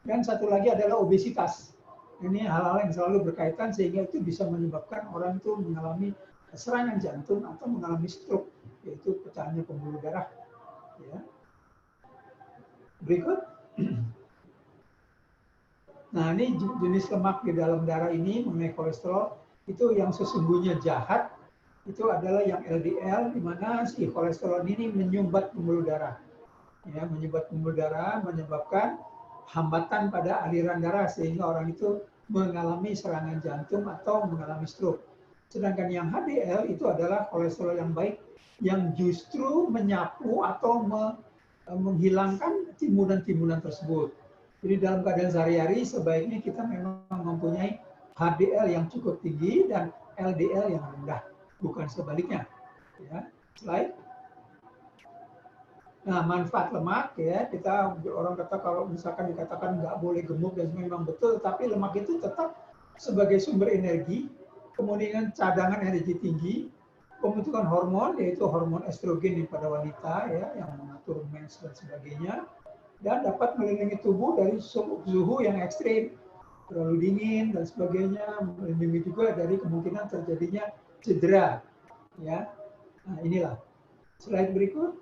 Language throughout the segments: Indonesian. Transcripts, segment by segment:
Dan satu lagi adalah obesitas. Ini hal-hal yang selalu berkaitan sehingga itu bisa menyebabkan orang itu mengalami serangan jantung atau mengalami stroke, yaitu pecahnya pembuluh darah. Ya. Berikut. Nah, ini jenis lemak di dalam darah ini mengenai kolesterol itu yang sesungguhnya jahat itu adalah yang LDL, di mana si kolesterol ini menyumbat pembuluh darah. Ya, menyumbat pembuluh darah menyebabkan hambatan pada aliran darah sehingga orang itu mengalami serangan jantung atau mengalami stroke. Sedangkan yang HDL itu adalah kolesterol yang baik yang justru menyapu atau menghilangkan timbunan-timbunan tersebut. Jadi dalam keadaan sehari-hari sebaiknya kita memang mempunyai HDL yang cukup tinggi dan LDL yang rendah, bukan sebaliknya. Ya, slide. Nah, manfaat lemak ya, kita orang kata kalau misalkan dikatakan nggak boleh gemuk dan memang betul, tapi lemak itu tetap sebagai sumber energi, kemudian cadangan energi tinggi, pembentukan hormon yaitu hormon estrogen pada wanita ya yang mengatur mens dan sebagainya, dan dapat melindungi tubuh dari suhu yang ekstrim, terlalu dingin dan sebagainya, melindungi juga dari kemungkinan terjadinya cedera. Ya, nah inilah slide berikut.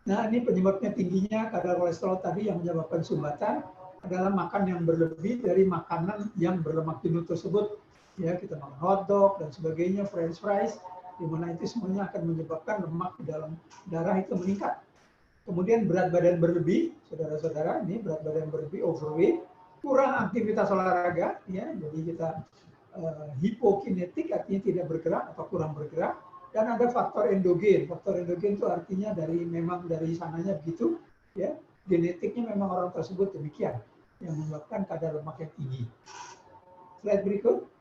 Nah, ini penyebabnya tingginya kadar kolesterol tadi yang menyebabkan sumbatan adalah makan yang berlebih dari makanan yang berlemak jenuh tersebut. Ya, kita makan hotdog dan sebagainya, french fries, di mana itu semuanya akan menyebabkan lemak di dalam darah itu meningkat. Kemudian berat badan berlebih, saudara-saudara, ini berat badan berlebih, overweight, kurang aktivitas olahraga, ya, jadi kita hipokinetik artinya tidak bergerak atau kurang bergerak. Dan ada faktor endogen. Faktor endogen itu artinya memang dari sananya begitu, ya, genetiknya memang orang tersebut demikian yang menyebabkan kadar lemak yang tinggi. Slide berikut.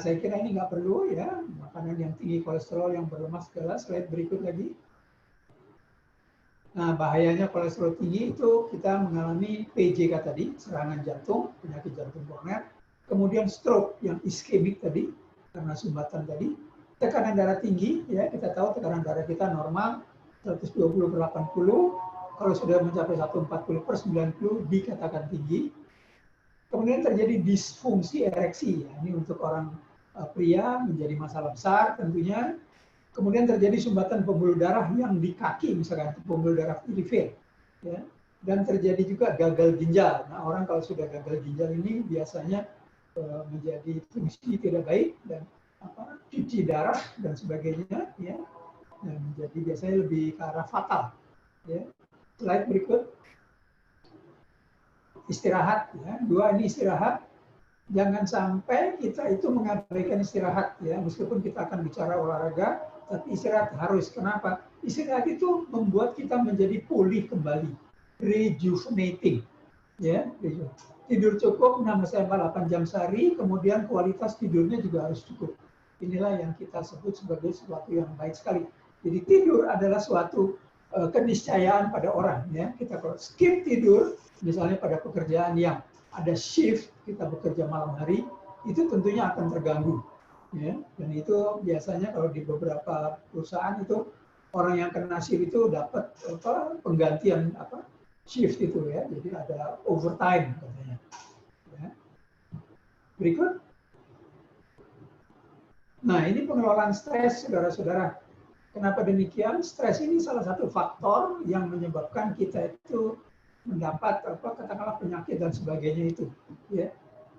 Saya kira ini nggak perlu ya, makanan yang tinggi kolesterol yang berlemak segala. Slide berikut lagi. Nah, bahayanya kolesterol tinggi itu kita mengalami PJK tadi, serangan jantung, penyakit jantung koroner, kemudian stroke yang iskemik tadi karena sumbatan tadi, tekanan darah tinggi, ya kita tahu tekanan darah kita normal 120/80, kalau sudah mencapai 140/90 dikatakan tinggi. Kemudian terjadi disfungsi ereksi, ya. Ini untuk orang pria menjadi masalah besar tentunya. Kemudian terjadi sumbatan pembuluh darah yang di kaki, misalkan pembuluh darah periferi, ya. Dan terjadi juga gagal ginjal. Nah, orang kalau sudah gagal ginjal ini biasanya menjadi fungsi tidak baik dan cuci darah dan sebagainya, ya. Dan menjadi biasanya lebih ke arah fatal. Ya. Slide berikut. Istirahat, ya. Dua, ini istirahat. Jangan sampai kita itu mengabaikan istirahat, ya. Meskipun kita akan bicara olahraga, tapi istirahat harus. Kenapa? Istirahat itu membuat kita menjadi pulih kembali, rejuvenating, ya. Tidur cukup 6-8 jam sehari, kemudian kualitas tidurnya juga harus cukup. Inilah yang kita sebut sebagai sesuatu yang baik sekali. Jadi tidur adalah suatu keniscayaan pada orang, ya. Kita kalau skip tidur, misalnya pada pekerjaan yang ada shift, kita bekerja malam hari, itu tentunya akan terganggu. Ya, dan itu biasanya kalau di beberapa perusahaan itu orang yang kena shift itu dapat penggantian shift itu, ya, jadi ada overtime katanya. Ya. Berikut. Nah, ini pengelolaan stres, saudara-saudara. Kenapa demikian? Stres ini salah satu faktor yang menyebabkan kita itu mendapat katakanlah penyakit dan sebagainya itu. Ya.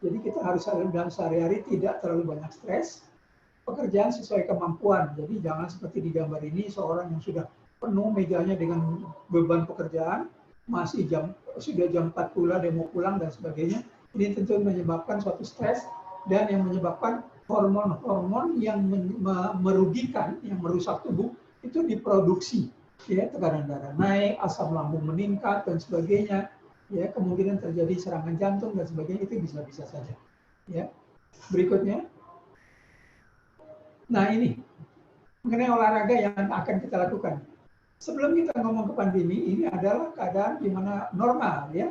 Jadi kita harus dalam sehari-hari tidak terlalu banyak stres. Pekerjaan sesuai kemampuan. Jadi jangan seperti di gambar ini seorang yang sudah penuh mejanya dengan beban pekerjaan, sudah jam 4 pula dia mau pulang dan sebagainya. Ini tentu menyebabkan suatu stres dan yang menyebabkan hormon-hormon yang merugikan, yang merusak tubuh itu diproduksi. Ya, tekanan darah naik, asam lambung meningkat dan sebagainya. Ya, kemungkinan terjadi serangan jantung dan sebagainya itu bisa-bisa saja. Ya. Berikutnya. Nah, ini mengenai olahraga yang akan kita lakukan. Sebelum kita ngomong ke pandemi, ini adalah keadaan di mana normal, ya.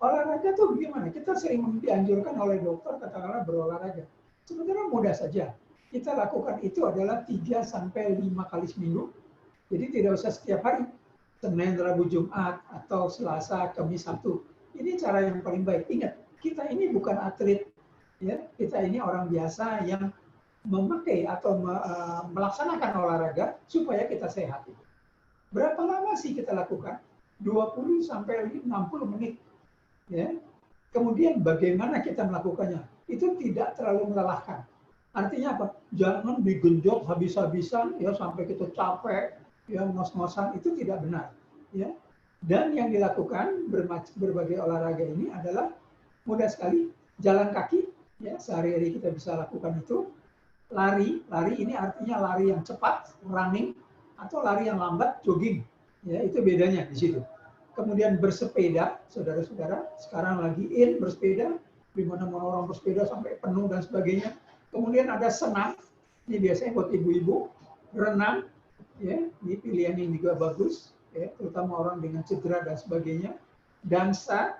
Olahraga tuh gimana? Kita sering dianjurkan oleh dokter katakanlah berolahraga. Sebenarnya mudah saja. Kita lakukan itu adalah 3-5 kali seminggu. Jadi tidak usah setiap hari. Senin, Rabu, Jumat, atau Selasa, Kamis, Sabtu. Ini cara yang paling baik. Ingat, kita ini bukan atlet, ya. Kita ini orang biasa yang memakai atau melaksanakan olahraga supaya kita sehat. Berapa lama sih kita lakukan? 20 sampai 60 menit. Ya. Kemudian bagaimana kita melakukannya? Itu tidak terlalu melelahkan. Artinya apa? Jangan digenjot habis-habisan ya sampai kita capek, ya ngos-ngosan, itu tidak benar. Ya. Dan yang dilakukan berbagai olahraga ini adalah mudah sekali, jalan kaki, ya sehari-hari kita bisa lakukan itu. Lari ini artinya lari yang cepat, running, atau lari yang lambat, jogging. Ya, itu bedanya di situ. Kemudian bersepeda, saudara-saudara, sekarang lagi in bersepeda, di mana-mana orang bersepeda sampai penuh dan sebagainya. Kemudian ada senam, ini biasanya buat ibu-ibu, renang, ya, ini pilihan yang juga bagus, ya, terutama orang dengan cedera dan sebagainya. Dansa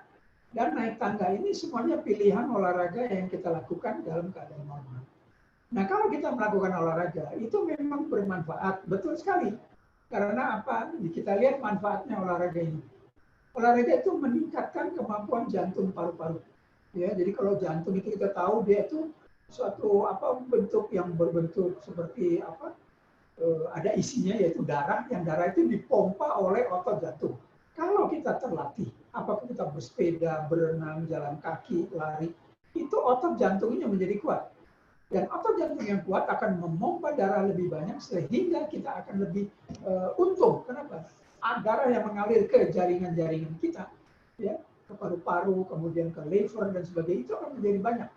dan naik tangga, ini semuanya pilihan olahraga yang kita lakukan dalam keadaan normal. Nah, kalau kita melakukan olahraga, itu memang bermanfaat, betul sekali. Karena apa? Kita lihat manfaatnya olahraga ini. Olahraga itu meningkatkan kemampuan jantung paru-paru. Ya, jadi kalau jantung itu kita tahu dia itu suatu bentuk yang berbentuk seperti ada isinya yaitu darah, yang darah itu dipompa oleh otot jantung. Kalau kita terlatih, apakah kita bersepeda, berenang, jalan kaki, lari, itu otot jantungnya menjadi kuat. Dan otot jantung yang kuat akan memompa darah lebih banyak sehingga kita akan lebih untung. Kenapa? Darah yang mengalir ke jaringan-jaringan kita, ya, ke paru-paru, kemudian ke liver dan sebagainya, itu akan menjadi banyak.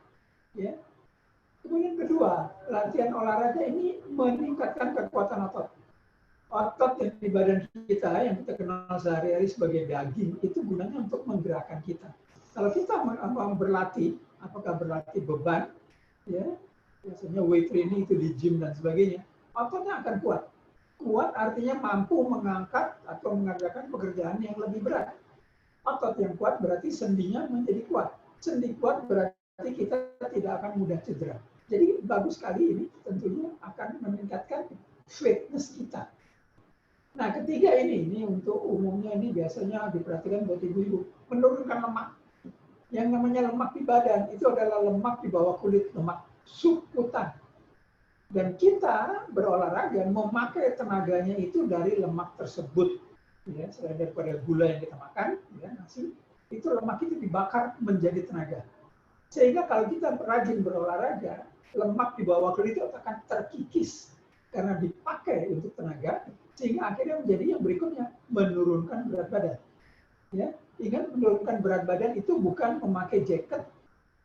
Ya. Kemudian kedua, latihan olahraga ini meningkatkan kekuatan otot. Otot yang di badan kita yang kita kenal sehari-hari sebagai daging itu gunanya untuk menggerakkan kita. Kalau kita berlatih, apakah berlatih beban, ya, biasanya weight training itu di gym dan sebagainya, ototnya akan kuat. Kuat artinya mampu mengangkat atau mengerjakan pekerjaan yang lebih berat. Otot yang kuat berarti sendinya menjadi kuat. Sendi kuat berarti kita tidak akan mudah cedera. Jadi bagus sekali ini tentunya akan meningkatkan fitness kita. Nah, ketiga ini untuk umumnya ini biasanya diperhatikan buat ibu-ibu, menurunkan lemak. Yang namanya lemak di badan itu adalah lemak di bawah kulit, lemak subkutan. Dan kita berolahraga memakai tenaganya itu dari lemak tersebut. Ya, selain daripada gula yang kita makan, ya, nasi, itu lemak itu dibakar menjadi tenaga. Sehingga kalau kita rajin berolahraga, lemak di bawah kulit itu akan terkikis karena dipakai untuk tenaga, sehingga akhirnya menjadi yang berikutnya, menurunkan berat badan. Ya, ingat, menurunkan berat badan itu bukan memakai jaket,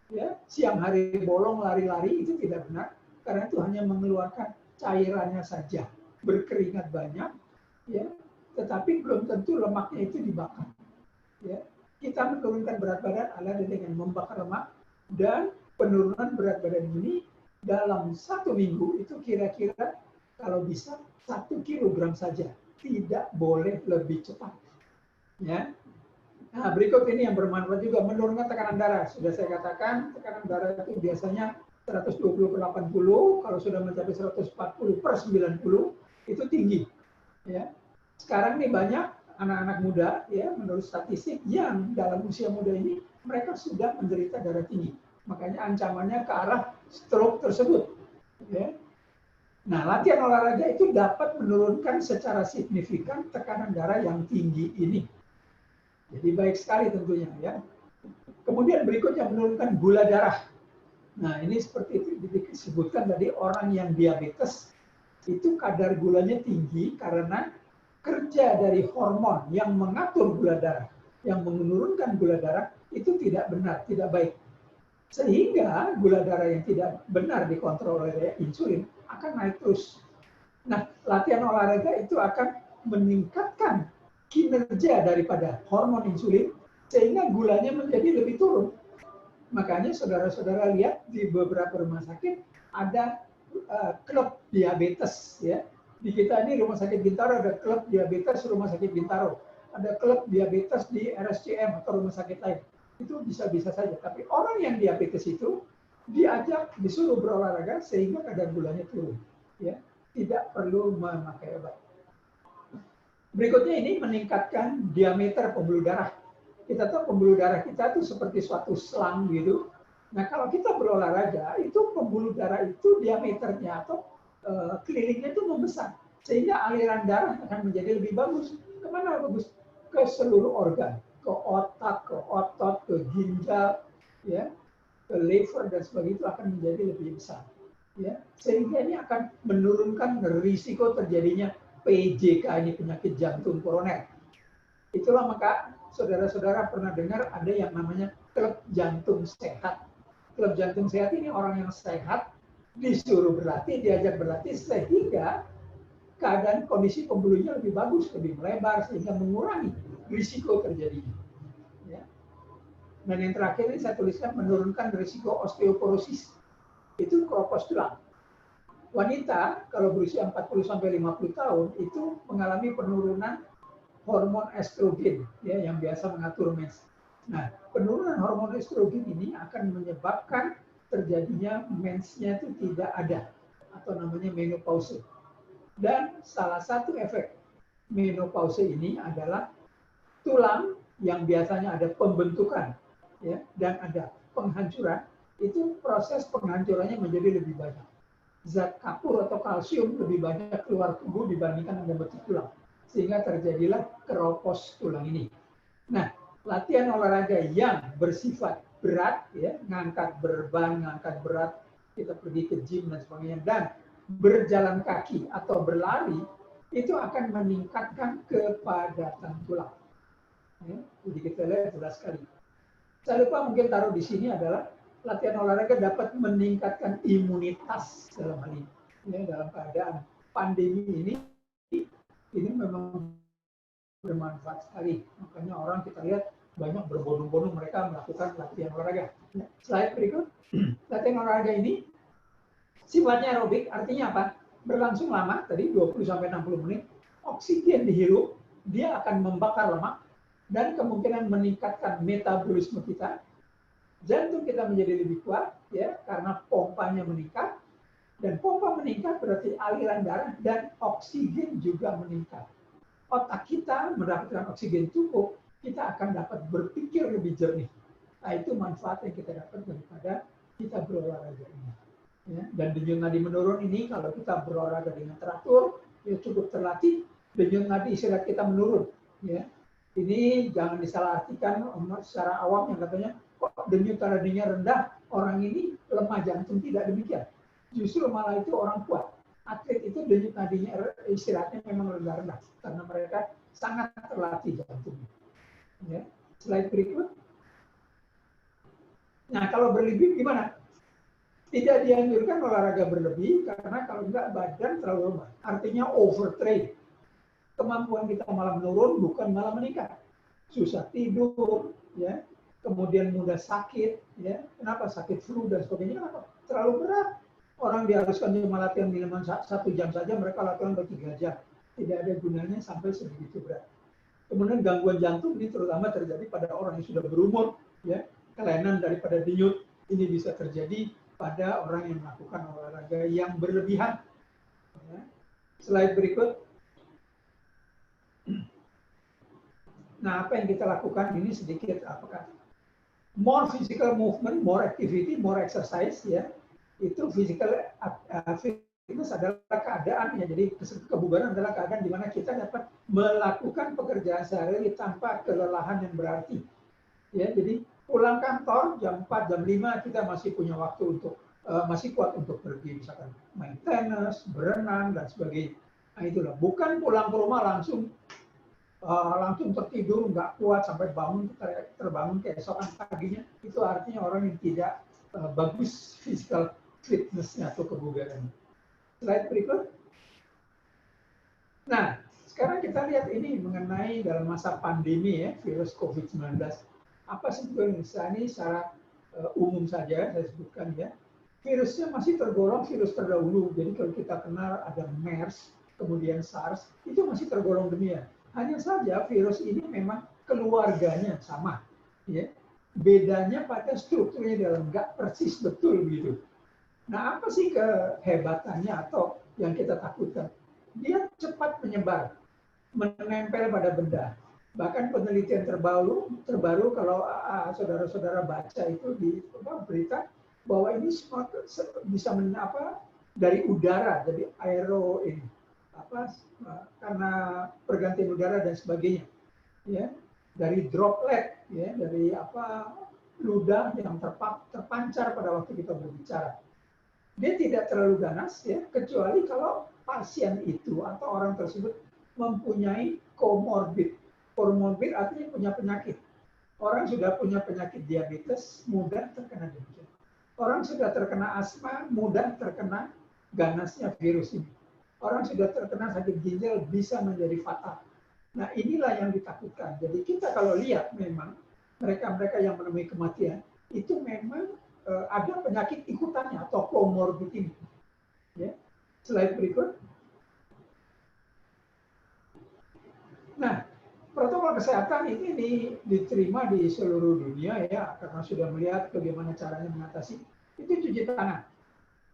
ya, siang hari bolong lari-lari, itu tidak benar. Karena itu hanya mengeluarkan cairannya saja, berkeringat banyak, ya, tetapi belum tentu lemaknya itu dibakar. Ya. Kita menurunkan berat badan adalah dengan membakar lemak, dan penurunan berat badan ini dalam 1 minggu itu kira-kira kalau bisa 1 kilogram saja, tidak boleh lebih cepat. Ya. Nah, berikut ini yang bermanfaat juga, menurunkan tekanan darah. Sudah saya katakan, tekanan darah itu biasanya 120/80, kalau sudah mencapai 140/90 itu tinggi. Ya. Sekarang nih banyak anak-anak muda, ya, menurut statistik yang dalam usia muda ini mereka sudah menderita darah tinggi. Makanya ancamannya ke arah stroke tersebut. Ya. Nah, latihan olahraga itu dapat menurunkan secara signifikan tekanan darah yang tinggi ini. Jadi baik sekali tentunya, ya. Kemudian berikutnya menurunkan gula darah. Nah, ini seperti itu disebutkan tadi, orang yang diabetes itu kadar gulanya tinggi karena kerja dari hormon yang mengatur gula darah, yang menurunkan gula darah itu tidak benar, tidak baik. Sehingga gula darah yang tidak benar dikontrol oleh insulin akan naik terus. Nah, latihan olahraga itu akan meningkatkan kinerja daripada hormon insulin sehingga gulanya menjadi lebih turun. Makanya saudara-saudara lihat di beberapa rumah sakit ada klub diabetes, ya. Di kita ini Rumah Sakit Bintaro ada klub diabetes Rumah Sakit Bintaro, ada klub diabetes di RSCM atau rumah sakit lain. Itu bisa-bisa saja. Tapi orang yang diabetes itu diajak, disuruh berolahraga sehingga kadar gulanya turun, ya. Tidak perlu memakai obat. Berikutnya ini meningkatkan diameter pembuluh darah. Kita tahu pembuluh darah kita itu seperti suatu selang gitu. Nah, kalau kita berolahraga, itu pembuluh darah itu diameternya atau kelilingnya itu membesar. Sehingga aliran darah akan menjadi lebih bagus. Kemana bagus? Ke seluruh organ. Ke otak, ke otot, ke ginjal, ya, ke liver, dan sebagainya itu akan menjadi lebih besar. Ya, sehingga ini akan menurunkan risiko terjadinya PJK, ini penyakit jantung koroner. Itulah maka saudara-saudara pernah dengar ada yang namanya klub jantung sehat. Klub jantung sehat ini orang yang sehat disuruh berlatih, diajak berlatih sehingga keadaan kondisi pembuluhnya lebih bagus, lebih melebar sehingga mengurangi risiko terjadinya. Ya. Dan yang terakhir ini saya tuliskan menurunkan risiko osteoporosis. Itu keropos tulang. Wanita kalau berusia 40 sampai 50 tahun itu mengalami penurunan hormon estrogen ya yang biasa mengatur mens. Nah, penurunan hormon estrogen ini akan menyebabkan terjadinya mensnya itu tidak ada atau namanya menopause. Dan salah satu efek menopause ini adalah tulang yang biasanya ada pembentukan ya dan ada penghancuran, itu proses penghancurannya menjadi lebih banyak. Zat kapur atau kalsium lebih banyak keluar tubuh dibandingkan dengan bentuk tulang. Sehingga terjadilah keropos tulang ini. Nah, latihan olahraga yang bersifat berat, ya, ngangkat beban, ngangkat berat, kita pergi ke gym dan sebagainya, dan berjalan kaki atau berlari, itu akan meningkatkan kepadatan tulang. Ya, jadi kita lihat jelas sekali. Saya lupa mungkin taruh di sini adalah latihan olahraga dapat meningkatkan imunitas dalam hal ini. Ya, dalam keadaan pandemi ini memang bermanfaat sekali. Makanya orang kita lihat banyak berbondong-bondong mereka melakukan latihan olahraga. Nah, slide berikut. Latihan olahraga ini sifatnya aerobik, artinya apa? Berlangsung lama, tadi 20-60 menit. Oksigen dihirup, dia akan membakar lemak dan kemungkinan meningkatkan metabolisme kita. Jantung kita menjadi lebih kuat ya karena pompanya meningkat, dan pompa meningkat berarti aliran darah dan oksigen juga meningkat. Otak kita mendapatkan oksigen cukup, kita akan dapat berpikir lebih jernih. Nah, itu manfaat yang kita dapat daripada kita berolahraga ini. Ya, dan denyut nadi menurun ini kalau kita berolahraga dengan teratur, ya cukup terlatih, denyut nadi istirahat kita menurun. Ya, ini jangan disalahartikan secara awam yang katanya kok denyut nadinya rendah, orang ini lemah jantung. Tidak demikian. Justru malah itu orang kuat. Atlet itu denyut nadinya istirahatnya memang rendah-rendah karena mereka sangat terlatih jantungnya. Ya. Slide berikut. Nah, kalau berlebih gimana? Tidak dianjurkan olahraga berlebih karena kalau enggak badan terlalu lemah. Artinya overtrain. Kemampuan kita malah menurun, bukan malah meningkat. Susah tidur, ya. Kemudian mudah sakit, ya. Kenapa? Sakit flu dan sebagainya. Kenapa? Terlalu berat. Orang diharuskan cuma latihan minimal 1 jam saja, mereka latihan 3 jam. Tidak ada gunanya sampai sebegitu berat. Kemudian gangguan jantung ini terutama terjadi pada orang yang sudah berumur, ya. Kelainan daripada denyut ini bisa terjadi pada orang yang melakukan olahraga yang berlebihan. Ya. Slide berikut. Nah, apa yang kita lakukan ini sedikit apakah more physical movement, more activity, more exercise, ya. Itu physical fitness adalah keadaan ya. Jadi kebugaran adalah keadaan di mana kita dapat melakukan pekerjaan sehari-hari tanpa kelelahan yang berarti. Ya, jadi pulang kantor jam 4, jam 5 kita masih punya waktu untuk masih kuat untuk pergi misalkan main tenis, berenang dan sebagainya. Nah, itulah. Bukan pulang ke rumah langsung tertidur, nggak kuat sampai terbangun keesokan paginya. Itu artinya orang yang tidak bagus physical fitness-nya atau kebugaran. Slide berikut. Nah, sekarang kita lihat ini mengenai dalam masa pandemi ya, virus COVID-19. Apa sebetulnya ini secara umum saja saya sebutkan ya. Virusnya masih tergolong virus terdahulu. Jadi kalau kita kenal ada MERS, kemudian SARS, itu masih tergolong demikian. Hanya saja virus ini memang keluarganya sama. Ya. Bedanya pada strukturnya dalam, nggak persis betul begitu. Nah, apa sih kehebatannya atau yang kita takutkan? Dia cepat menyebar. menempel pada benda. Bahkan penelitian terbaru kalau saudara-saudara baca itu di berita bahwa ini semua bisa dari udara, jadi aero ini karena pergantian udara dan sebagainya, ya, dari droplet, ya, dari ludah yang terpancar pada waktu kita berbicara. Dia tidak terlalu ganas, ya, kecuali kalau pasien itu atau orang tersebut mempunyai komorbid. Komorbid artinya punya penyakit. Orang sudah punya penyakit diabetes, mudah terkena demikian. Orang sudah terkena asma, mudah terkena ganasnya virus ini. Orang sudah terkena sakit ginjal bisa menjadi fatal. Nah, inilah yang ditakutkan. Jadi kita kalau lihat memang mereka-mereka yang menemui kematian itu memang ada penyakit ikutannya atau komorbid ini. Ya. Slide berikut. Nah, protokol kesehatan ini diterima di seluruh dunia, ya, karena sudah melihat bagaimana caranya mengatasi. Itu cuci tangan.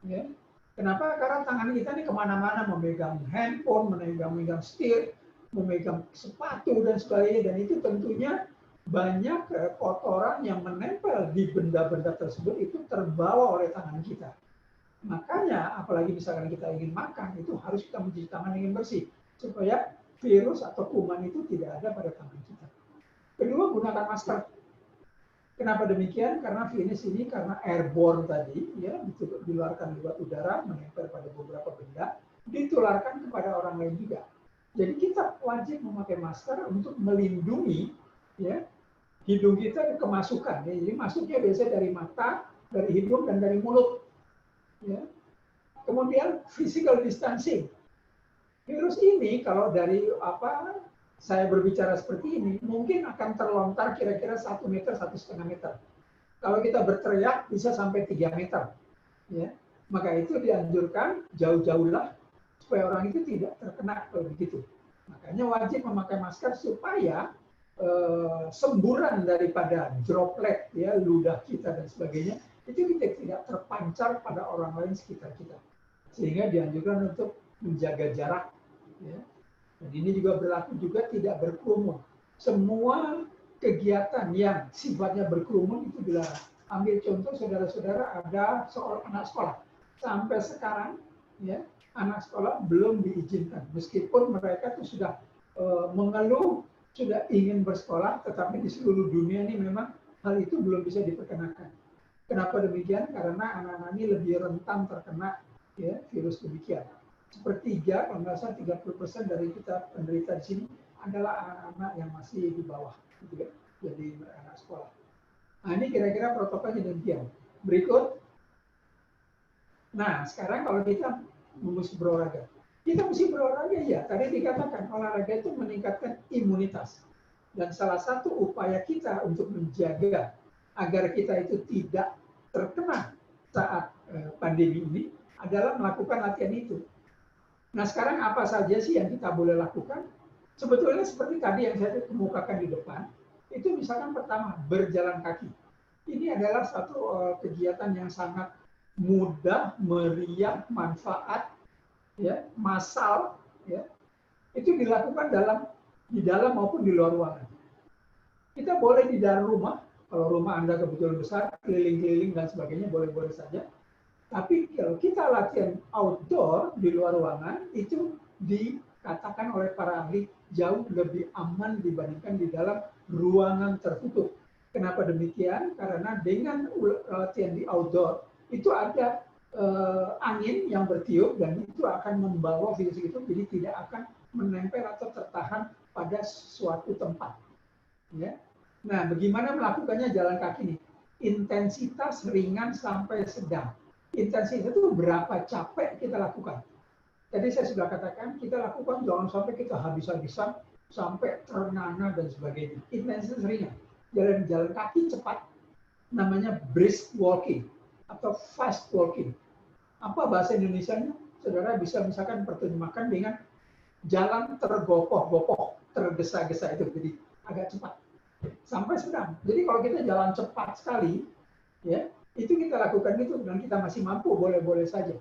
Ya. Kenapa? Karena tangan kita ini kemana-mana, memegang handphone, memegang setir, memegang sepatu dan sebagainya, dan itu tentunya banyak kotoran yang menempel di benda-benda tersebut itu terbawa oleh tangan kita. Makanya apalagi misalkan kita ingin makan, itu harus kita mencuci tangan dengan bersih supaya virus atau kuman itu tidak ada pada tangan kita. Kedua, gunakan masker. Kenapa demikian? Karena virus ini karena airborne tadi, ya, ditularkan lewat udara, menempel pada beberapa benda, ditularkan kepada orang lain juga. Jadi kita wajib memakai masker untuk melindungi, ya, hidung kita kemasukan. Jadi masuknya biasanya dari mata, dari hidung, dan dari mulut. Ya. Kemudian physical distancing. Virus ini kalau dari saya berbicara seperti ini, mungkin akan terlontar kira-kira 1 meter, 1,5 meter. Kalau kita berteriak bisa sampai 3 meter. Ya. Maka itu dianjurkan jauh-jauhlah supaya orang itu tidak terkena kalau begitu. Makanya wajib memakai masker supaya semburan daripada droplet, ya, ludah kita dan sebagainya itu tidak terpancar pada orang lain sekitar kita, sehingga dianjurkan untuk menjaga jarak, ya. Dan ini juga berlaku juga tidak berkerumun. Semua kegiatan yang sifatnya berkerumun itu dilarang. Ambil contoh saudara-saudara, ada seorang anak sekolah sampai sekarang, ya, anak sekolah belum diizinkan meskipun mereka itu sudah mengeluh sudah ingin bersekolah, tetapi di seluruh dunia ini memang hal itu belum bisa diperkenakan. Kenapa demikian? Karena anak-anak ini lebih rentan terkena, ya, virus demikian. Sepertiga, kalau nggak salah 30% dari kita penderita di sini adalah anak-anak yang masih di bawah, gitu ya, jadi anak sekolah. Nah, ini kira-kira protokolnya demikian. Berikut. Nah, sekarang kalau kita mesti berolahraga. Kita mesti berolahraga, ya. Tadi dikatakan olahraga itu meningkatkan imunitas. Dan salah satu upaya kita untuk menjaga agar kita itu tidak terkena saat pandemi ini adalah melakukan latihan itu. Nah, sekarang apa saja sih yang kita boleh lakukan? Sebetulnya seperti tadi yang saya kemukakan di depan, itu misalkan pertama, berjalan kaki. Ini adalah satu kegiatan yang sangat mudah, meriah, manfaat, ya, massal, ya, itu dilakukan di dalam maupun di luar ruangan. Kita boleh di dalam rumah, kalau rumah Anda kebetulan besar, keliling-keliling dan sebagainya, boleh-boleh saja. Tapi kalau kita latihan outdoor di luar ruangan, itu dikatakan oleh para ahli jauh lebih aman dibandingkan di dalam ruangan tertutup. Kenapa demikian? Karena dengan latihan di outdoor, itu ada angin yang bertiup dan itu akan membawa virus itu, jadi tidak akan menempel atau tertahan pada suatu tempat. Ya. Nah, bagaimana melakukannya jalan kaki ini? Intensitas ringan sampai sedang. Intensitas itu berapa capek kita lakukan. Tadi saya sudah katakan, kita lakukan jangan sampai kita habis-habisan, sampai ternganga dan sebagainya. Intensitas ringan. Jalan kaki cepat, namanya brisk walking atau fast walking. Apa bahasa Indonesianya? Saudara bisa misalkan terjemahkan dengan jalan tergopoh-gopoh, tergesa-gesa, itu jadi agak cepat. Sampai sedang. Jadi kalau kita jalan cepat sekali, ya, itu kita lakukan itu dan kita masih mampu, boleh-boleh saja.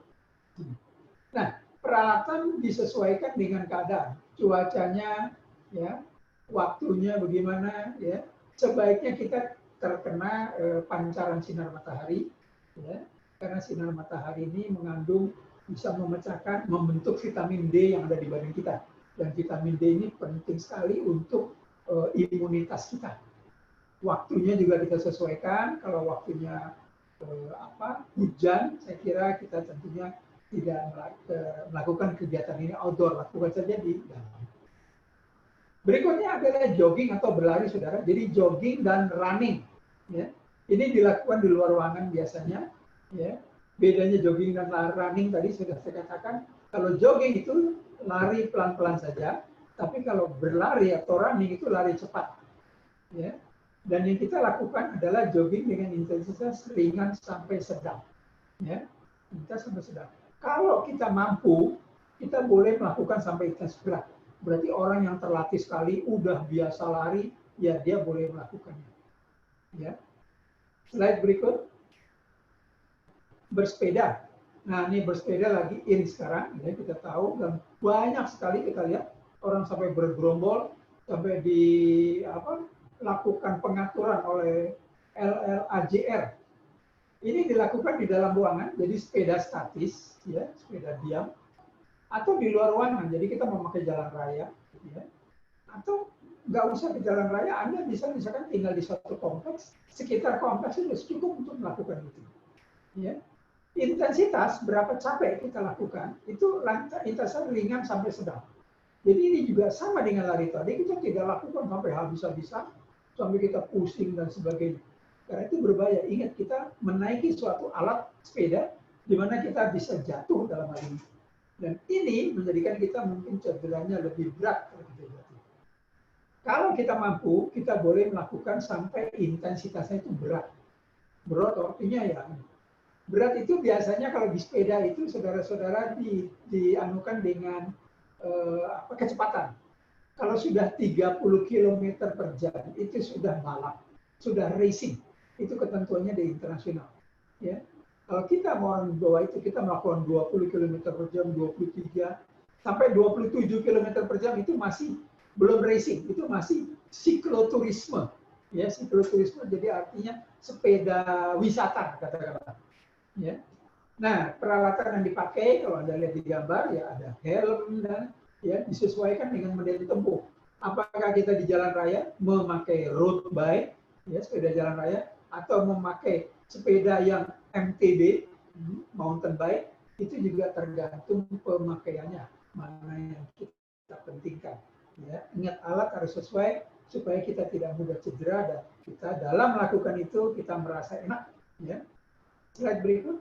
Nah, peralatan disesuaikan dengan keadaan. cuacanya, ya, waktunya bagaimana, ya. Sebaiknya kita terkena pancaran sinar matahari, ya, karena sinar matahari ini mengandung bisa memecahkan, membentuk vitamin D yang ada di badan kita, dan vitamin D ini penting sekali untuk imunitas kita. Waktunya juga kita sesuaikan. Kalau waktunya hujan, saya kira kita tentunya tidak melakukan kegiatan ini outdoor, lakukan saja di dalam. Berikutnya adalah jogging atau berlari, saudara. Jadi jogging dan running, ya. Ini dilakukan di luar ruangan biasanya, ya. Bedanya jogging dan running tadi sudah saya katakan. Kalau jogging itu lari pelan-pelan saja, tapi kalau berlari atau running itu lari cepat, ya. Dan yang kita lakukan adalah jogging dengan intensitas ringan sampai sedang, ya. Intensitas sampai sedang. Kalau kita mampu, kita boleh melakukan sampai intensitas berat. Berarti orang yang terlatih sekali, udah biasa lari, ya dia boleh melakukannya. Ya. Slide berikut. Bersepeda. Nah, ini bersepeda lagi in sekarang, ya, kita tahu, dan banyak sekali kita lihat orang sampai bergerombol, sampai lakukan pengaturan oleh LLAJR. Ini dilakukan di dalam ruangan, jadi sepeda statis, ya, sepeda diam, atau di luar ruangan, jadi kita memakai jalan raya, ya. Atau nggak usah di jalan raya, Anda bisa misalkan tinggal di suatu kompleks, sekitar kompleks itu cukup untuk melakukan itu. Ya. Intensitas berapa capek kita lakukan, itu intensitas ringan sampai sedang. Jadi ini juga sama dengan lari tadi, kita tidak lakukan sampai habis-habisan, sampai kita pusing dan sebagainya. Karena itu berbahaya. Ingat, kita menaiki suatu alat sepeda, di mana kita bisa jatuh dalam hal ini. Dan ini menjadikan kita mungkin cederanya lebih berat. Kalau kita mampu, kita boleh melakukan sampai intensitasnya itu berat. Berat artinya ya, berat itu biasanya kalau di sepeda itu saudara-saudara dianukan dengan kecepatan. Kalau sudah 30 km per jam, itu sudah balap, sudah racing. Itu ketentuannya di internasional. Ya. Kalau kita mau bawa itu, kita melakukan 20 km per jam, 23, sampai 27 km per jam, itu masih belum racing, itu masih sikloturisme. Ya, sikloturisme jadi artinya sepeda wisata, katakanlah. Ya. Nah, peralatan yang dipakai, kalau Anda lihat di gambar, ya ada helm, dan ya disesuaikan dengan medan tempuh. Apakah kita di jalan raya memakai road bike, ya, sepeda jalan raya, atau memakai sepeda yang MTB, mountain bike, itu juga tergantung pemakaiannya, mana yang kita pentingkan. Ya, ingat, alat harus sesuai supaya kita tidak mudah cedera, dan kita dalam melakukan itu kita merasa enak. Ya. Slide berikut.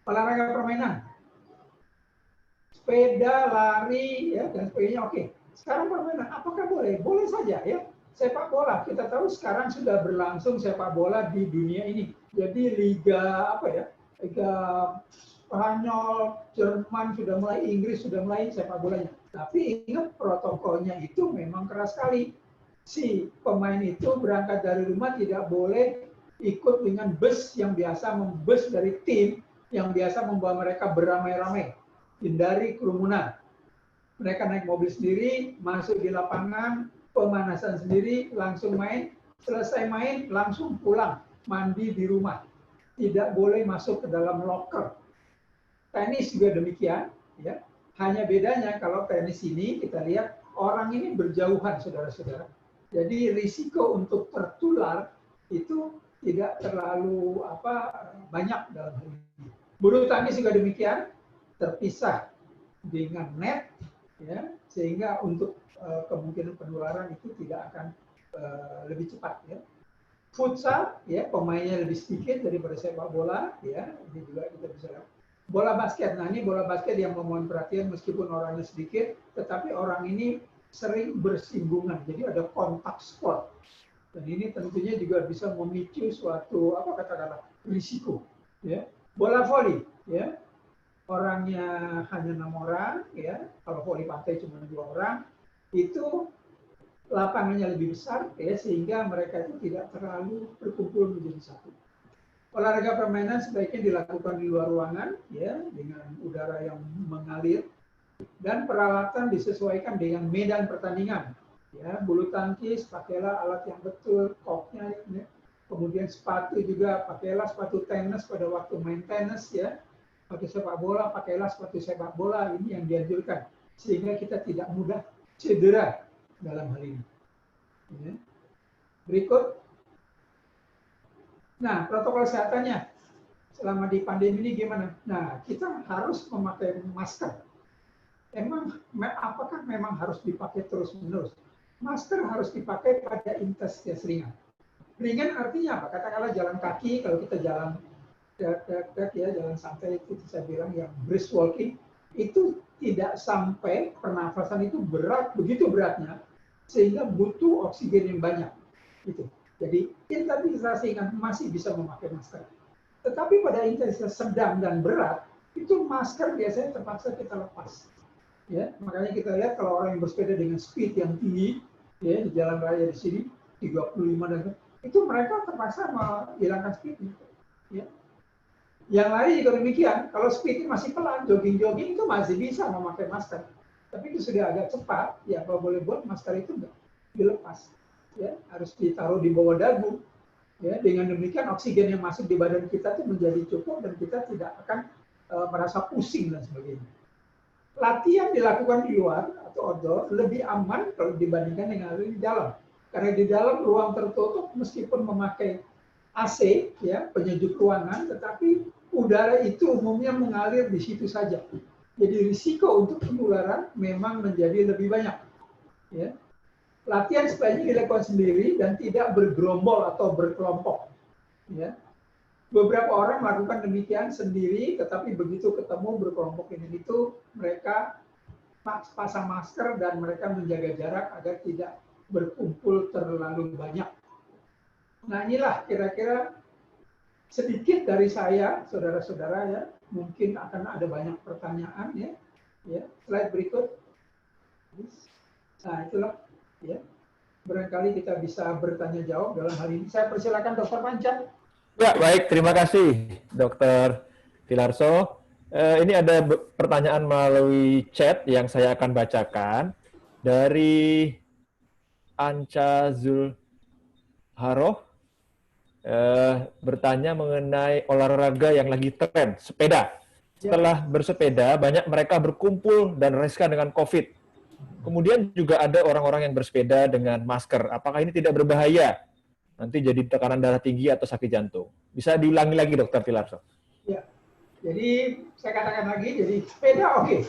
Olahraga permainan. Sepeda, lari, ya, dan sebagainya, oke. Sekarang permainan, apakah boleh? Boleh saja, ya. Sepak bola, kita tahu sekarang sudah berlangsung sepak bola di dunia ini. Jadi liga Liga Spanyol, Jerman sudah mulai, Inggris sudah mulai sepak bolanya. Tapi ingat, protokolnya itu memang keras sekali. Si pemain itu berangkat dari rumah tidak boleh ikut dengan bus yang biasa membus dari tim yang biasa membawa mereka beramai-ramai. Hindari kerumunan. Mereka naik mobil sendiri, masuk di lapangan, pemanasan sendiri, langsung main, selesai main, langsung pulang, mandi di rumah. Tidak boleh masuk ke dalam locker. Tenis juga demikian, ya. Hanya bedanya kalau tenis ini kita lihat orang ini berjauhan, saudara-saudara. Jadi risiko untuk tertular itu tidak terlalu banyak dalam hal ini. Bulu tangkis juga demikian, terpisah dengan net, ya, sehingga untuk kemungkinan penularan itu tidak akan lebih cepat, ya. Futsal, ya, pemainnya lebih sedikit daripada sepak bola, ya, ini juga kita bisa lihat. Bola basket, nah ini bola basket yang memohon perhatian meskipun orangnya sedikit, tetapi orang ini sering bersinggungan, jadi ada kontak sport. Dan ini tentunya juga bisa memicu suatu katakanlah risiko, ya. Bola voli, ya, orangnya hanya 6 orang, ya. Kalau voli pantai cuma 2 orang, itu lapangannya lebih besar, ya, sehingga mereka itu tidak terlalu berkumpul menjadi satu. Olahraga permainan sebaiknya dilakukan di luar ruangan, ya, dengan udara yang mengalir. Dan peralatan disesuaikan dengan medan pertandingan. Ya, bulu tangkis pakailah alat yang betul, koknya, ya. Kemudian sepatu juga pakailah sepatu tenis pada waktu main tenis, ya. Sepatu sepak bola pakailah sepatu sepak bola, ini yang dianjurkan sehingga kita tidak mudah cedera dalam hal ini. Ya. Berikut. Nah, protokol kesehatannya selama di pandemi ini gimana? Nah, kita harus memakai masker. Apakah memang harus dipakai terus-menerus? Masker harus dipakai pada intensitas ringan. Ringan artinya apa? Katakanlah jalan kaki, kalau kita jalan jalan santai itu saya bilang yang brisk walking, itu tidak sampai pernafasan itu berat, begitu beratnya, sehingga butuh oksigen yang banyak. Gitu. Jadi intensitas ringan masih bisa memakai masker. Tetapi pada intensitas sedang dan berat, itu masker biasanya terpaksa kita lepas. Ya, makanya kita lihat kalau orang yang bersepeda dengan speed yang tinggi, ya, di jalan raya di sini 35 dan itu mereka terpaksa menghilangkan speednya. Ya. Yang lain juga demikian, kalau speednya masih pelan, jogging-jogging itu masih bisa memakai masker. Tapi itu sudah agak cepat, ya kalau boleh buat masker itu enggak dilepas. Ya, harus ditaruh di bawah dagu. Ya, dengan demikian oksigen yang masuk di badan kita itu menjadi cukup dan kita tidak akan merasa pusing dan sebagainya. Latihan dilakukan di luar atau outdoor lebih aman kalau dibandingkan dengan di dalam. Karena di dalam ruang tertutup meskipun memakai AC, ya, penyejuk ruangan, tetapi udara itu umumnya mengalir di situ saja. Jadi risiko untuk penularan memang menjadi lebih banyak. Ya. Latihan sebaiknya dilakukan sendiri dan tidak bergerombol atau berkelompok. Ya. Beberapa orang melakukan demikian sendiri, tetapi begitu ketemu berkelompok ini itu mereka pasang masker dan mereka menjaga jarak agar tidak berkumpul terlalu banyak. Nah, inilah kira-kira sedikit dari saya, saudara-saudara, ya. Mungkin akan ada banyak pertanyaan, ya. Ya, slide berikut. Nah, itulah, ya. Barangkali kita bisa bertanya jawab dalam hal ini. Saya persilakan Dr. Panca. Ya, baik. Terima kasih, Dr. Tilarso. Ini ada pertanyaan melalui chat yang saya akan bacakan dari Anca Zulharoh. Bertanya mengenai olahraga yang lagi tren, sepeda. Setelah bersepeda, banyak mereka berkumpul dan riskan dengan COVID. Kemudian juga ada orang-orang yang bersepeda dengan masker. Apakah ini tidak berbahaya? Nanti jadi tekanan darah tinggi atau sakit jantung. Bisa diulangi lagi, Dr. Tilarso. Ya, jadi saya katakan lagi, jadi sepeda oke.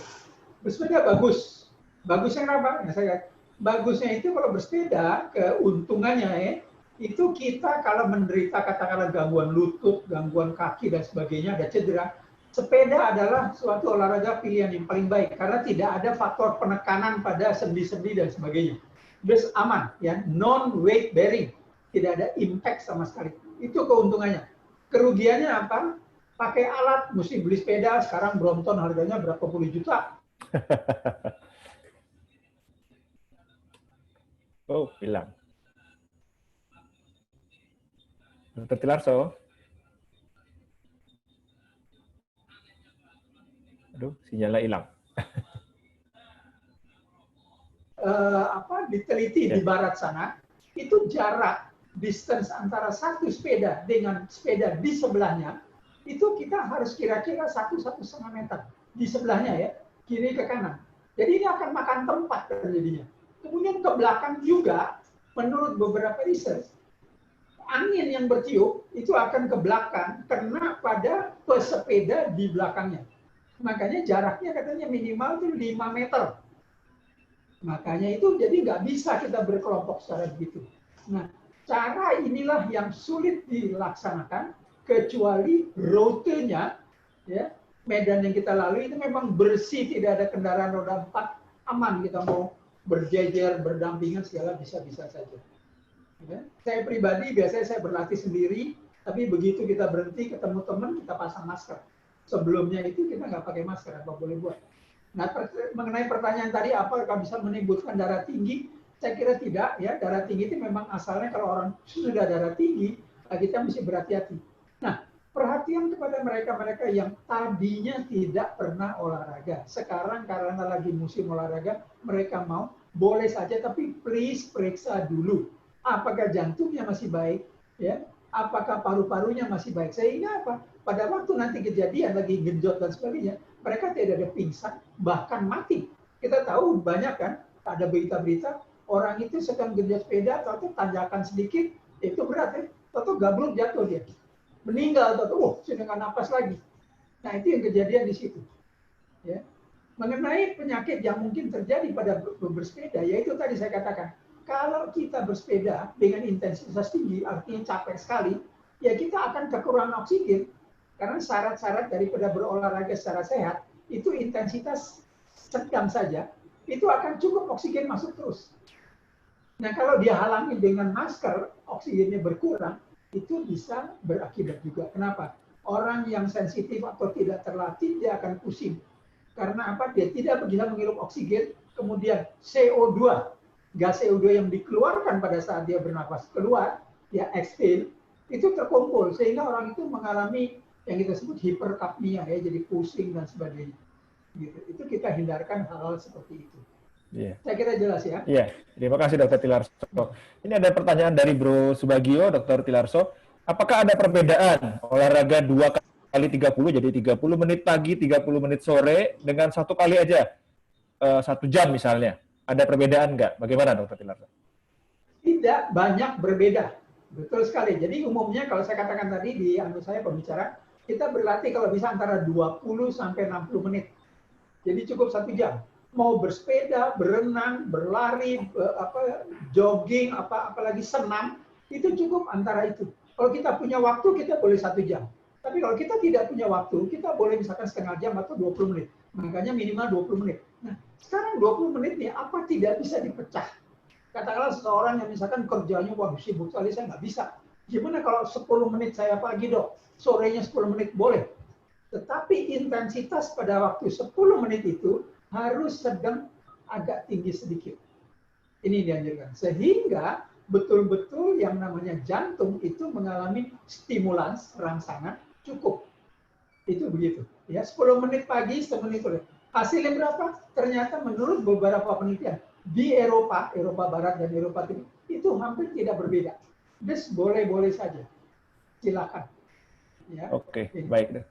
Bersepeda bagus. Bagusnya kenapa? Nah, bagusnya itu kalau bersepeda, keuntungannya ya, itu kita kalau menderita katakanlah gangguan lutut, gangguan kaki dan sebagainya, ada cedera, sepeda adalah suatu olahraga pilihan yang paling baik karena tidak ada faktor penekanan pada sendi-sendi dan sebagainya. Terus aman, ya, non weight bearing, tidak ada impact sama sekali. Itu keuntungannya. Kerugiannya apa? Pakai alat, mesti beli sepeda, sekarang Brompton harganya berapa puluh juta. Oh, hilang. Dr. Tilarso. Aduh, sinyalnya hilang. Diteliti di barat sana, itu jarak distance antara satu sepeda dengan sepeda di sebelahnya, itu kita harus kira-kira 1,5 meter di sebelahnya, ya, kiri ke kanan. Jadi ini akan makan tempat terjadinya. Kemudian ke belakang juga, menurut beberapa riset, angin yang bertiup itu akan ke belakang kena pada pesepeda di belakangnya. Makanya jaraknya katanya minimal itu 5 meter. Makanya itu jadi nggak bisa kita berkelompok secara begitu. Nah, cara inilah yang sulit dilaksanakan kecuali rutenya, ya, medan yang kita lalui itu memang bersih, tidak ada kendaraan roda 4, aman, kita mau berjejer, berdampingan segala bisa-bisa saja. Ya. Saya pribadi biasanya saya berlatih sendiri, tapi begitu kita berhenti ketemu teman kita pasang masker. Sebelumnya itu kita nggak pakai masker, apa boleh buat. Nah, mengenai pertanyaan tadi, apakah bisa menimbulkan darah tinggi? Saya kira tidak, ya. Darah tinggi itu memang asalnya kalau orang sudah darah tinggi, kita mesti berhati-hati. Nah, Perhatian kepada mereka-mereka yang tadinya tidak pernah olahraga. Sekarang karena lagi musim olahraga, mereka mau, boleh saja, tapi please periksa dulu. Apakah jantungnya masih baik? Ya, apakah paru-parunya masih baik? Sehingga apa? Pada waktu nanti kejadian lagi genjot dan sebagainya, mereka tidak ada pingsan, bahkan mati. Kita tahu banyak kan, ada berita-berita orang itu sedang genjot sepeda, atau tanjakan sedikit, itu berat ya, atau gablok jatuh dia, meninggal, atau sudah nggak napas lagi. Nah itu yang kejadian di situ. Ya. Mengenai penyakit yang mungkin terjadi pada bersepeda, yaitu tadi saya katakan, kalau kita bersepeda dengan intensitas tinggi, artinya capek sekali, ya kita akan kekurangan oksigen. Karena syarat-syarat daripada berolahraga secara sehat, itu intensitas sedang saja, itu akan cukup oksigen masuk terus. Nah kalau dia halangi dengan masker, oksigennya berkurang, itu bisa berakibat juga. Kenapa? Orang yang sensitif atau tidak terlatih, dia akan pusing. Karena apa? Dia tidak bisa menghirup oksigen, kemudian CO2, gas CO2 yang dikeluarkan pada saat dia bernafas keluar, ya exhale, itu terkumpul. Sehingga orang itu mengalami yang kita sebut hiperkapnia, ya, jadi pusing dan sebagainya. Gitu. Itu kita hindarkan hal-hal seperti itu. Iya. Saya kira jelas ya. Iya, terima kasih Dr. Tilarso. Ini ada pertanyaan dari Bro Subagio, Dr. Tilarso. Apakah ada perbedaan olahraga 2 kali 30, jadi 30 menit pagi, 30 menit sore, dengan 1 kali aja, 1 jam misalnya? Ada perbedaan nggak? Bagaimana Dr. Tilarso? Tidak banyak berbeda. Betul sekali. Jadi umumnya kalau saya katakan tadi di saya pembicara, kita berlatih kalau bisa antara 20 sampai 60 menit. Jadi cukup 1 jam. Mau bersepeda, berenang, berlari, jogging, apalagi senam, itu cukup antara itu. Kalau kita punya waktu, kita boleh 1 jam. Tapi kalau kita tidak punya waktu, kita boleh misalkan setengah jam atau 20 menit. Makanya minimal 20 menit. Nah, sekarang 20 menit nih, apa tidak bisa dipecah? Katakanlah seseorang yang misalkan kerjanya, wah sibuk sekali, saya nggak bisa. Gimana kalau 10 menit saya pagi, Dok? Sorenya 10 menit, boleh. Tetapi intensitas pada waktu 10 menit itu harus sedang agak tinggi sedikit. Ini dianjurkan. Sehingga betul-betul yang namanya jantung itu mengalami stimulans rangsangan cukup. Itu begitu. Ya, 10 menit pagi, 10 menit sore. Hasilnya berapa? Ternyata menurut beberapa penelitian di Eropa Barat dan Eropa Timur itu hampir tidak berbeda. Jadi boleh-boleh saja. Silakan. Ya. Oke, baik.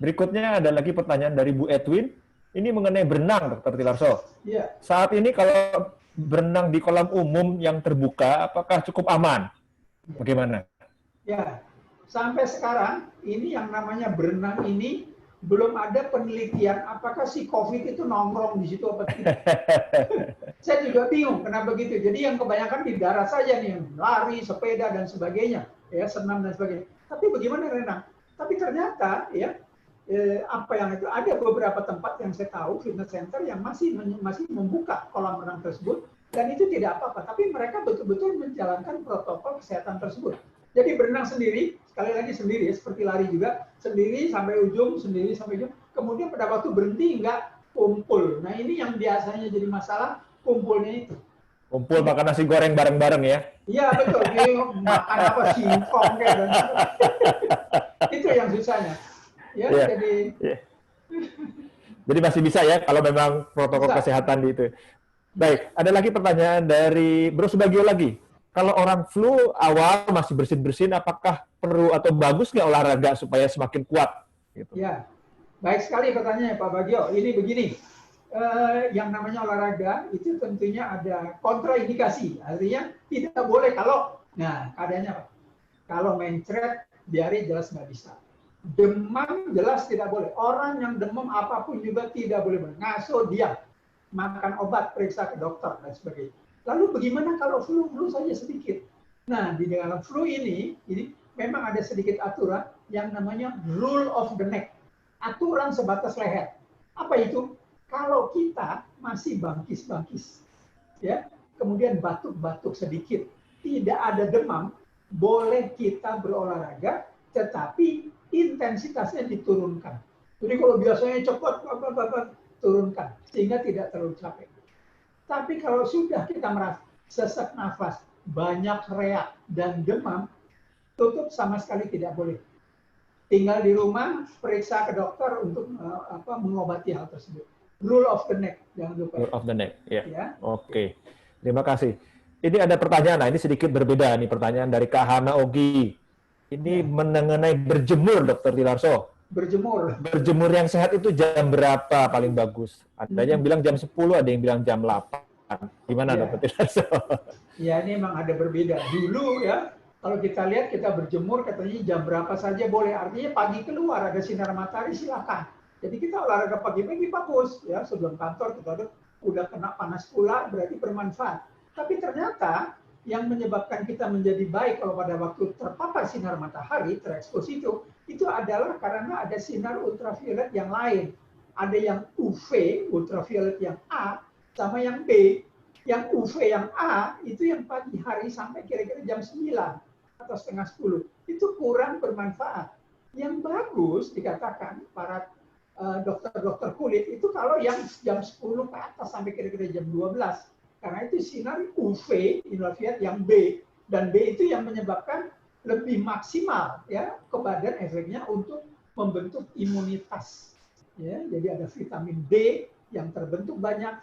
Berikutnya ada lagi pertanyaan dari Bu Edwin. Ini mengenai berenang, Dr. Tilarso. Ya. Saat ini kalau berenang di kolam umum yang terbuka, apakah cukup aman? Bagaimana? Ya, sampai sekarang ini yang namanya berenang ini belum ada penelitian apakah si COVID itu nongkrong di situ apa tidak. Saya juga bingung kenapa begitu. Jadi yang kebanyakan di darat saja nih, lari, sepeda dan sebagainya, ya senam dan sebagainya. Tapi bagaimana renang? Tapi ternyata ya apa yang itu ada beberapa tempat yang saya tahu fitness center yang masih membuka kolam renang tersebut dan itu tidak apa-apa. Tapi mereka betul-betul menjalankan protokol kesehatan tersebut. Jadi berenang sendiri, sekali lagi sendiri, seperti lari juga, sendiri sampai ujung, sendiri sampai ujung. Kemudian pada waktu berhenti enggak kumpul. Nah ini yang biasanya jadi masalah, kumpulnya itu. Kumpul makan nasi goreng bareng-bareng ya? Iya betul, dia makan apa singkong kayak dan itu yang susahnya. Ya, yeah. jadi yeah. Jadi masih bisa ya kalau memang protokol kesehatan di itu. Baik, ada lagi pertanyaan dari Bro Subagio lagi. Kalau orang flu awal masih bersin-bersin, apakah perlu atau bagus nggak olahraga supaya semakin kuat? Gitu. Ya, baik sekali pertanyaannya Pak Bagio. Ini begini, yang namanya olahraga itu tentunya ada kontraindikasi. Artinya tidak boleh kalau, nah keadaannya apa? Kalau mencret, diare jelas nggak bisa. Demam jelas tidak boleh. Orang yang demam apapun juga tidak boleh. Ngaso diam, makan obat, periksa ke dokter dan sebagainya. Lalu bagaimana kalau flu saja sedikit? Nah, di dalam flu ini memang ada sedikit aturan yang namanya rule of the neck. Aturan sebatas leher. Apa itu? Kalau kita masih bangkis-bangkis, ya, kemudian batuk-batuk sedikit, tidak ada demam, boleh kita berolahraga, tetapi intensitasnya diturunkan. Jadi kalau biasanya cepat, turunkan, sehingga tidak terlalu capek. Tapi kalau sudah kita merasa sesak nafas, banyak reak, dan demam, tutup sama sekali tidak boleh. tinggal di rumah, periksa ke dokter untuk mengobati hal tersebut. Rule of the neck, jangan lupa. Rule of the neck, ya. Ya. Oke, terima kasih. Ini ada pertanyaan, nah ini sedikit berbeda nih pertanyaan dari Kak Hana Ogi. Ini mengenai berjemur, Dokter Tilarso. Berjemur. Berjemur yang sehat itu jam berapa paling bagus? Ada yang bilang jam 10, ada yang bilang jam 8. Gimana, Dokter Tilarso? Ya, ini memang ada berbeda. Dulu ya, kalau kita lihat kita berjemur katanya jam berapa saja boleh. Artinya pagi keluar ada sinar matahari silakan. Jadi kita olahraga pagi-pagi bagus ya, sebelum kantor kita udah kena panas pula berarti bermanfaat. Tapi ternyata yang menyebabkan kita menjadi baik kalau pada waktu terpapar sinar matahari, terekspos itu adalah karena ada sinar ultraviolet yang lain. Ada yang UV, ultraviolet yang A, sama yang B. Yang UV yang A itu yang pagi hari sampai kira-kira jam 9 atau setengah 10. Itu kurang bermanfaat. Yang bagus dikatakan para dokter-dokter kulit itu kalau yang jam 10 ke atas sampai kira-kira jam 12. Karena itu sinar UV, ultraviolet yang B. Dan B itu yang menyebabkan lebih maksimal ya ke badan efeknya untuk membentuk imunitas. Ya, jadi ada vitamin D yang terbentuk banyak.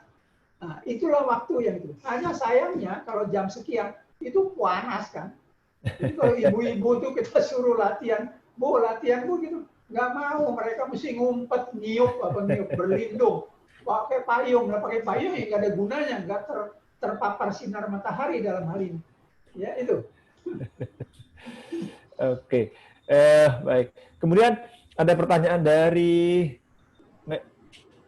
Nah, itulah waktu yang itu. Hanya sayangnya kalau jam sekian itu panas kan. Jadi kalau ibu-ibu tuh kita suruh latihan, latihan gitu. Nggak mau, mereka mesti ngumpet, niup berlindung. Pakai payung, nggak pakai payung ya nggak ada gunanya, nggak terpapar sinar matahari dalam hal ini. Ya itu. Oke, baik. Kemudian ada pertanyaan dari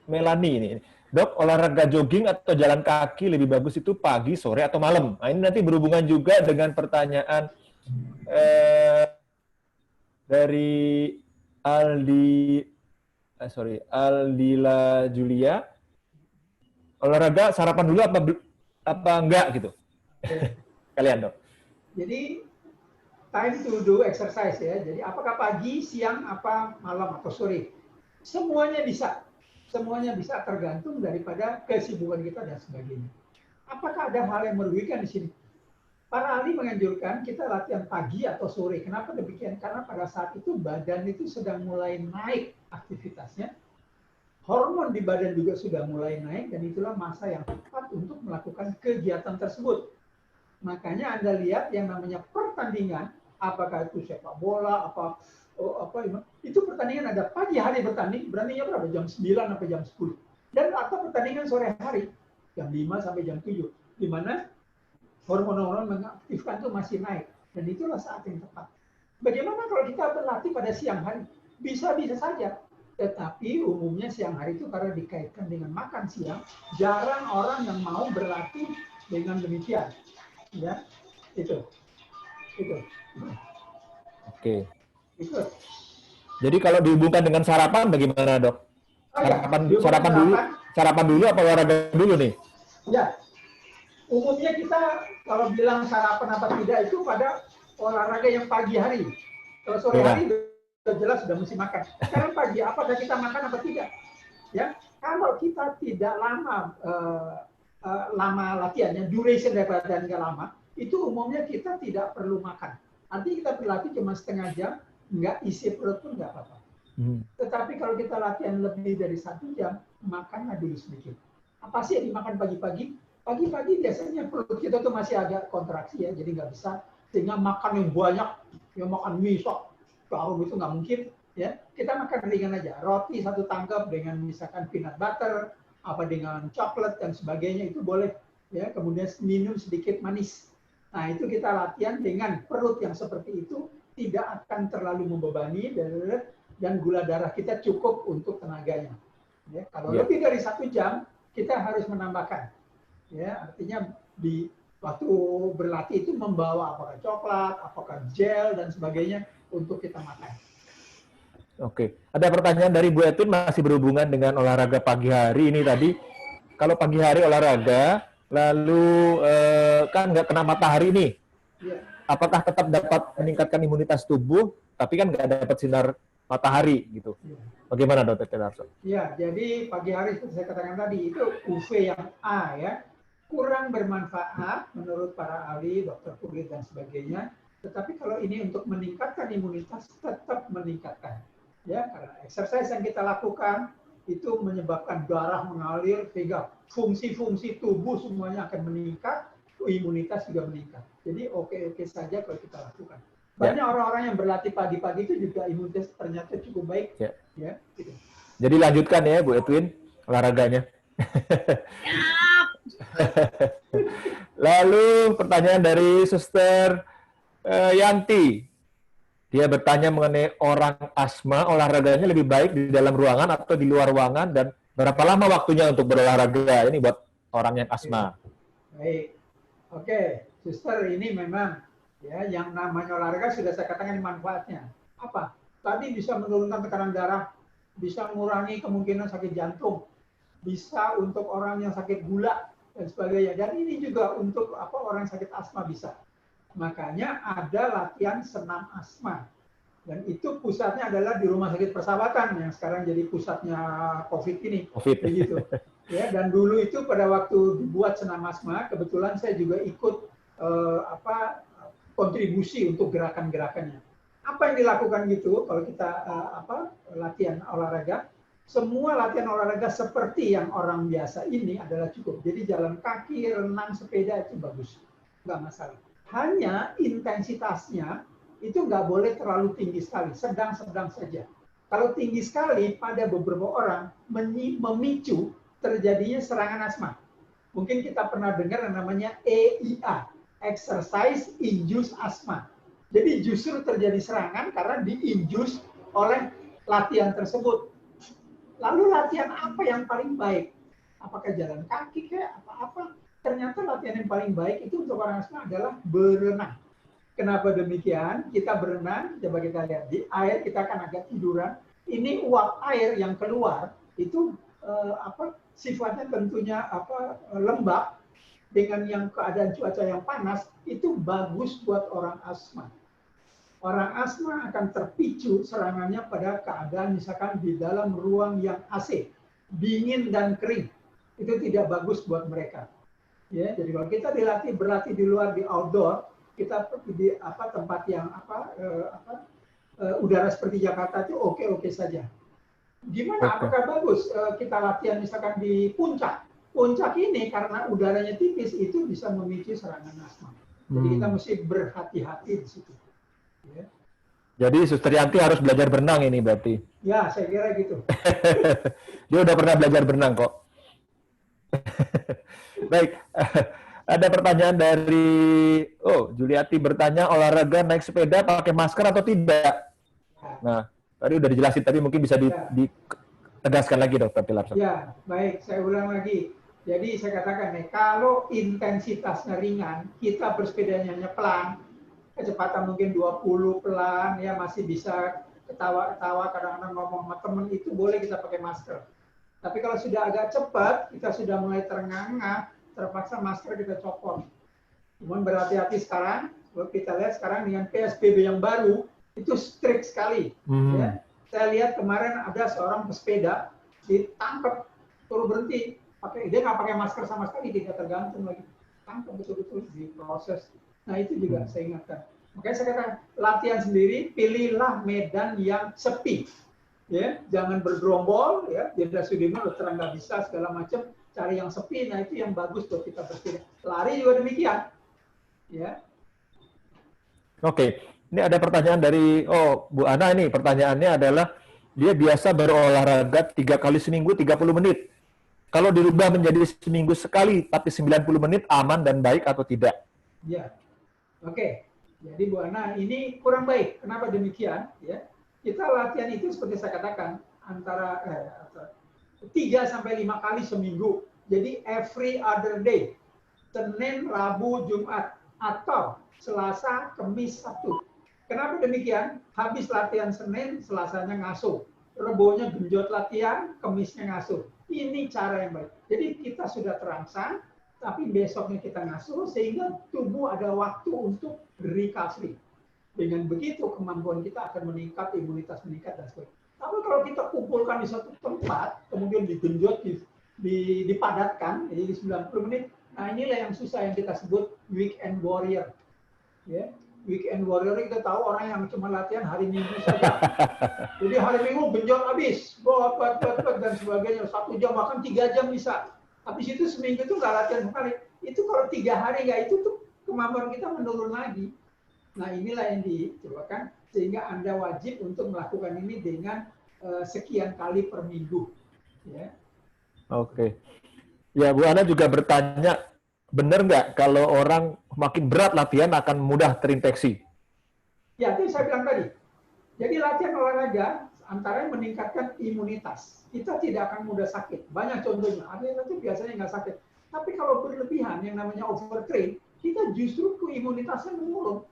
Melani ini. Dok, olahraga jogging atau jalan kaki lebih bagus itu pagi, sore, atau malam? Nah, ini nanti berhubungan juga dengan pertanyaan dari Aldila Julia. Olahraga sarapan dulu apa enggak gitu? Kalian, Dok. Jadi time to do exercise ya. Jadi apakah pagi, siang, apa malam atau sore? Semuanya bisa. Semuanya bisa tergantung daripada kesibukan kita dan sebagainya. Apakah ada hal yang merugikan di sini? Para ahli menganjurkan kita latihan pagi atau sore. Kenapa demikian? Karena pada saat itu badan itu sedang mulai naik aktivitasnya. Hormon di badan juga sudah mulai naik dan itulah masa yang tepat untuk melakukan kegiatan tersebut. Makanya Anda lihat yang namanya pertandingan, apakah itu sepak bola, itu pertandingan ada pagi hari bertandingnya berapa? Jam 9 sampai jam 10. Dan atau pertandingan sore hari, jam 5 sampai jam 7. Di mana hormon-hormon mengaktifkan itu masih naik. Dan itulah saat yang tepat. Bagaimana kalau kita berlatih pada siang hari? Bisa-bisa saja. Tetapi umumnya siang hari itu karena dikaitkan dengan makan siang, jarang orang yang mau berlatih dengan demikian. Ya, itu. Oke. Itu. Jadi kalau dihubungkan dengan sarapan bagaimana, Dok? Sarapan dulu apa olahraga dulu nih? Ya. Umumnya kita kalau bilang sarapan apa tidak itu pada olahraga yang pagi hari. Kalau sore hari sudah jelas sudah mesti makan. Sekarang pagi apakah kita makan apa tidak? Ya, kalau kita tidak lama latihannya, duration daripada nggak lama, itu umumnya kita tidak perlu makan. Artinya kita berlatih cuma setengah jam, nggak isi perut pun nggak apa-apa. Tetapi kalau kita latihan lebih dari 1 jam, makanlah dulu sedikit. Apa sih yang dimakan pagi-pagi? Pagi-pagi biasanya perut kita tuh masih agak kontraksi ya, jadi nggak bisa. Sehingga makan yang banyak, yang makan mie sok, kalau itu nggak mungkin. Ya, kita makan ringan aja. Roti 1 tangkap dengan misalkan peanut butter, apa dengan coklat dan sebagainya itu boleh. Ya, kemudian minum sedikit manis. Nah, itu kita latihan dengan perut yang seperti itu tidak akan terlalu membebani dan gula darah kita cukup untuk tenaganya. Ya, kalau lebih dari 1 jam kita harus menambahkan. Ya, artinya di waktu berlatih itu membawa apakah coklat, apakah gel dan sebagainya untuk kita makan. Oke, ada pertanyaan dari Bu Etun masih berhubungan dengan olahraga pagi hari ini tadi. Kalau pagi hari olahraga, lalu kan nggak kena matahari nih, apakah tetap dapat meningkatkan imunitas tubuh, tapi kan nggak dapat sinar matahari gitu? Bagaimana, Dr. Tilarso? Ya, jadi pagi hari seperti saya katakan tadi itu UV yang A ya, kurang bermanfaat menurut para ahli, dokter kulit dan sebagainya. Tetapi kalau ini untuk meningkatkan imunitas, tetap meningkatkan. Ya, karena exercise yang kita lakukan itu menyebabkan darah mengalir sehingga fungsi-fungsi tubuh semuanya akan meningkat, imunitas juga meningkat. Jadi oke-oke saja kalau kita lakukan. Banyak orang-orang yang berlatih pagi-pagi itu juga imunitas ternyata cukup baik. Ya, gitu. Jadi lanjutkan ya Bu Edwin olahraganya. Lalu pertanyaan dari Suster Yanti. Dia bertanya mengenai orang asma, olahraganya lebih baik di dalam ruangan atau di luar ruangan, dan berapa lama waktunya untuk berolahraga? Ini buat orang yang asma. Baik. Oke, Suster, ini memang ya yang namanya olahraga sudah saya katakan manfaatnya. Apa? Tadi bisa menurunkan tekanan darah, bisa mengurangi kemungkinan sakit jantung, bisa untuk orang yang sakit gula dan sebagainya. Dan ini juga untuk orang yang sakit asma bisa. Makanya ada latihan senam asma. Dan itu pusatnya adalah di Rumah Sakit Persahabatan yang sekarang jadi pusatnya COVID ini. Begitu. Ya, dan dulu itu pada waktu dibuat senam asma, kebetulan saya juga ikut kontribusi untuk gerakan-gerakannya. Apa yang dilakukan gitu kalau kita latihan olahraga? Semua latihan olahraga seperti yang orang biasa ini adalah cukup. Jadi jalan kaki, renang, sepeda itu bagus, nggak masalah. Hanya intensitasnya itu nggak boleh terlalu tinggi sekali, sedang-sedang saja. Kalau tinggi sekali pada beberapa orang memicu terjadinya serangan asma. Mungkin kita pernah dengar yang namanya EIA, Exercise Induced Asthma. Jadi justru terjadi serangan karena diinduce oleh latihan tersebut. Lalu latihan apa yang paling baik? Apakah jalan kaki kayak apa-apa? Ternyata latihan yang paling baik itu untuk orang asma adalah berenang. Kenapa demikian? Kita berenang, coba kita lihat di air kita kan agak tiduran. Ini uap air yang keluar itu sifatnya tentunya lembab dengan yang keadaan cuaca yang panas itu bagus buat orang asma. Orang asma akan terpicu serangannya pada keadaan misalkan di dalam ruang yang AC, dingin dan kering. Itu tidak bagus buat mereka. Ya, jadi kalau kita berlatih di luar di outdoor, kita di tempat yang udara seperti Jakarta itu oke saja. Gimana? Apakah bagus kita latihan misalkan di puncak? Puncak ini karena udaranya tipis itu bisa memicu serangan asma. Jadi kita mesti berhati-hati di situ. Ya. Jadi Suster Yanti harus belajar berenang ini berarti? Ya, saya kira gitu. Dia udah pernah belajar berenang kok. Baik, ada pertanyaan dari Juliati bertanya olahraga naik sepeda pakai masker atau tidak? Nah, tadi udah dijelasin, tapi mungkin bisa ditegaskan lagi Dokter Pilar. Ya, baik, saya ulang lagi. Jadi saya katakan nih, kalau intensitasnya ringan, kita bersepedanya pelan, kecepatan mungkin 20 pelan, ya masih bisa ketawa-ketawa, kadang-kadang ngomong sama teman, itu boleh kita pakai masker. Tapi kalau sudah agak cepat, kita sudah mulai terengah-engah, terpaksa masker kita copot. Cuman berhati-hati sekarang, kalau kita lihat sekarang dengan PSBB yang baru, itu strict sekali. Ya. Saya lihat kemarin ada seorang pesepeda, ditangkap, suruh berhenti. Dia nggak pakai masker sama sekali, tidak tergantung lagi. Tangkap betul-betul, diproses. Nah itu juga saya ingatkan. Makanya saya katakan, latihan sendiri, pilihlah medan yang sepi. Ya, jangan bergerombol, ya. Jenderal Sudirman udah terang nggak bisa segala macam, cari yang sepi. Nah itu yang bagus buat kita bersepeda. Lari juga demikian. Ya. Oke, ini ada pertanyaan dari Bu Ana ini. Pertanyaannya adalah dia biasa berolahraga 3 kali seminggu 30 menit. Kalau dirubah menjadi seminggu sekali tapi 90 menit aman dan baik atau tidak? Ya. Oke. Jadi Bu Ana ini kurang baik. Kenapa demikian? Ya. Kita latihan itu seperti saya katakan antara 3 sampai 5 kali seminggu. Jadi every other day. Senin, Rabu, Jumat atau Selasa, Kamis, Sabtu. Kenapa demikian? Habis latihan Senin, Selasanya ngasuh. Rebonya genjot latihan, Kamisnya ngasuh. Ini cara yang baik. Jadi kita sudah terangsang, tapi besoknya kita ngasuh sehingga tubuh ada waktu untuk recovery. Dengan begitu kemampuan kita akan meningkat, imunitas meningkat dan sebagainya. Tapi kalau kita kumpulkan di satu tempat, kemudian digenjot, dipadatkan, jadi di 90 menit, nah inilah yang susah yang kita sebut weekend warrior. Ya. weekend warrior kita tahu orang yang cuma latihan hari Minggu saja. Jadi hari Minggu benjol habis, buat dan sebagainya. 1 jam bahkan 3 jam bisa. Habis itu seminggu itu nggak latihan sekali. Itu kalau 3 hari nggak itu tuh kemampuan kita menurun lagi. Nah inilah yang dicobakan sehingga Anda wajib untuk melakukan ini dengan sekian kali per minggu. Ya. Oke. Ya Bu Ana juga bertanya, benar nggak kalau orang makin berat latihan akan mudah terinfeksi? Ya, itu saya bilang tadi. Jadi latihan olahraga antara meningkatkan imunitas. Kita tidak akan mudah sakit. Banyak contohnya. Ada itu biasanya nggak sakit. Tapi kalau berlebihan, yang namanya overtrain, kita justru imunitasnya menurun.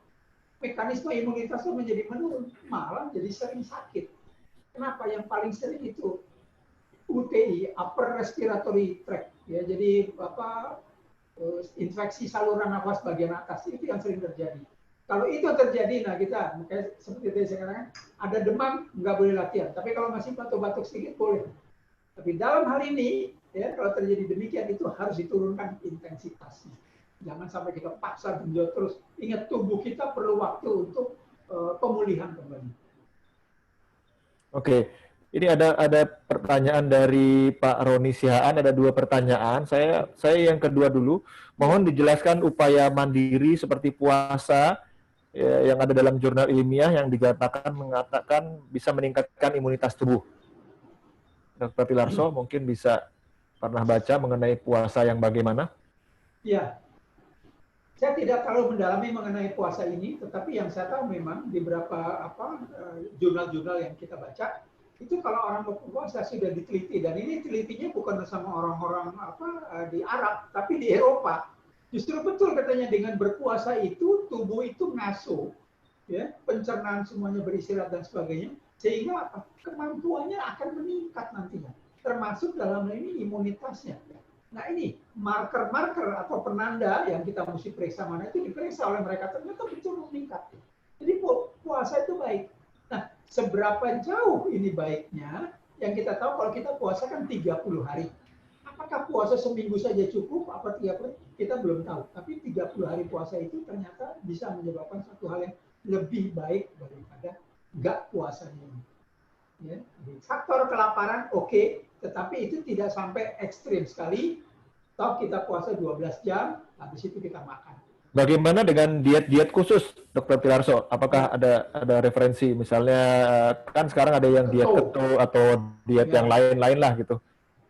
Mekanisme imunitasnya menjadi menurun. Malah jadi sering sakit. Kenapa? Yang paling sering itu UTI, upper respiratory tract. Ya, jadi infeksi saluran nafas bagian atas itu yang sering terjadi. Kalau itu terjadi, nah kita makanya seperti tadi saya katakan, ada demam nggak boleh latihan. Tapi kalau masih batuk-batuk sedikit boleh. Tapi dalam hal ini, ya kalau terjadi demikian itu harus diturunkan intensitasnya. Jangan sampai kita paksa genjot terus. Ingat tubuh kita perlu waktu untuk pemulihan kembali. Oke, ini ada pertanyaan dari Pak Roni Sihaan, ada 2 pertanyaan. Saya yang kedua dulu, mohon dijelaskan upaya mandiri seperti puasa yang ada dalam jurnal ilmiah yang mengatakan bisa meningkatkan imunitas tubuh. Dr. Pilarso mungkin bisa pernah baca mengenai puasa yang bagaimana? Ya, saya tidak terlalu mendalami mengenai puasa ini, tetapi yang saya tahu memang di beberapa jurnal-jurnal yang kita baca, itu kalau orang berpuasa sudah diteliti, dan ini telitinya bukan sama orang-orang di Arab, tapi di Eropa. Justru betul katanya dengan berpuasa itu tubuh itu ngasuh, ya pencernaan semuanya beristirahat dan sebagainya, sehingga kemampuannya akan meningkat nantinya, termasuk dalam ini imunitasnya. Nah ini marker-marker atau penanda yang kita mesti periksa mana itu diperiksa oleh mereka, ternyata betul meningkat. Jadi puasa itu baik. Nah seberapa jauh ini baiknya, yang kita tahu kalau kita puasa kan 30 hari. Apakah puasa seminggu saja cukup? Apa 30? Kita belum tahu. Tapi 30 hari puasa itu ternyata bisa menyebabkan satu hal yang lebih baik daripada nggak puasanya. Ya. Faktor kelaparan oke, tetapi itu tidak sampai ekstrim sekali. Toh kita puasa 12 jam, habis itu kita makan. Bagaimana dengan diet-diet khusus, Dr. Pilarso? Apakah ada referensi? Misalnya kan sekarang ada yang diet keto atau diet yang lain-lain lah gitu.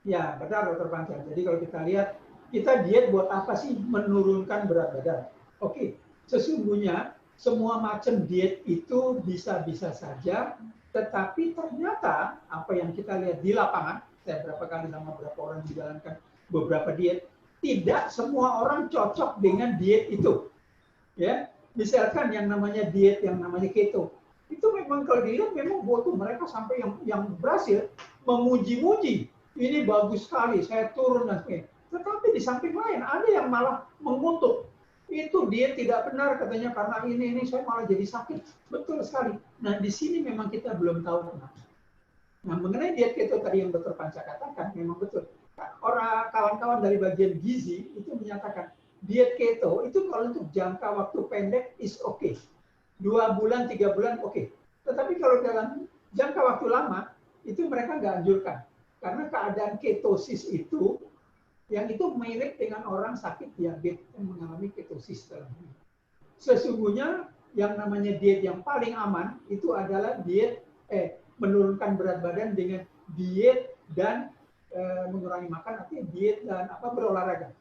Ya, benar Dr. Panca. Jadi kalau kita lihat, kita diet buat apa sih? Menurunkan berat badan. Oke, sesungguhnya semua macam diet itu bisa-bisa saja, tetapi ternyata apa yang kita lihat di lapangan, saya berapa kali sama beberapa orang menjalankan beberapa diet, tidak semua orang cocok dengan diet itu. Ya, misalkan yang namanya diet yang namanya keto, itu memang kalau dilihat memang butuh mereka sampai yang berhasil memuji-muji. Ini bagus sekali, saya turun dan sebagainya. Tetapi di samping lain ada yang malah mengutuk. Itu dia tidak benar katanya karena ini saya malah jadi sakit. Betul sekali. Nah di sini memang kita belum tahu kenapa. Nah mengenai diet keto tadi yang Dr. Panca katakan memang betul. Orang kawan-kawan dari bagian gizi itu menyatakan diet keto itu kalau untuk jangka waktu pendek is okay. 2 bulan, 3 bulan oke. Tetapi kalau dalam jangka waktu lama itu mereka nggak anjurkan. Karena keadaan ketosis itu, yang itu mirip dengan orang sakit diabetes yang mengalami ketosis dalam hidup. Sesungguhnya yang namanya diet yang paling aman itu adalah diet menurunkan berat badan dengan diet dan mengurangi makan, artinya diet dan berolahraga.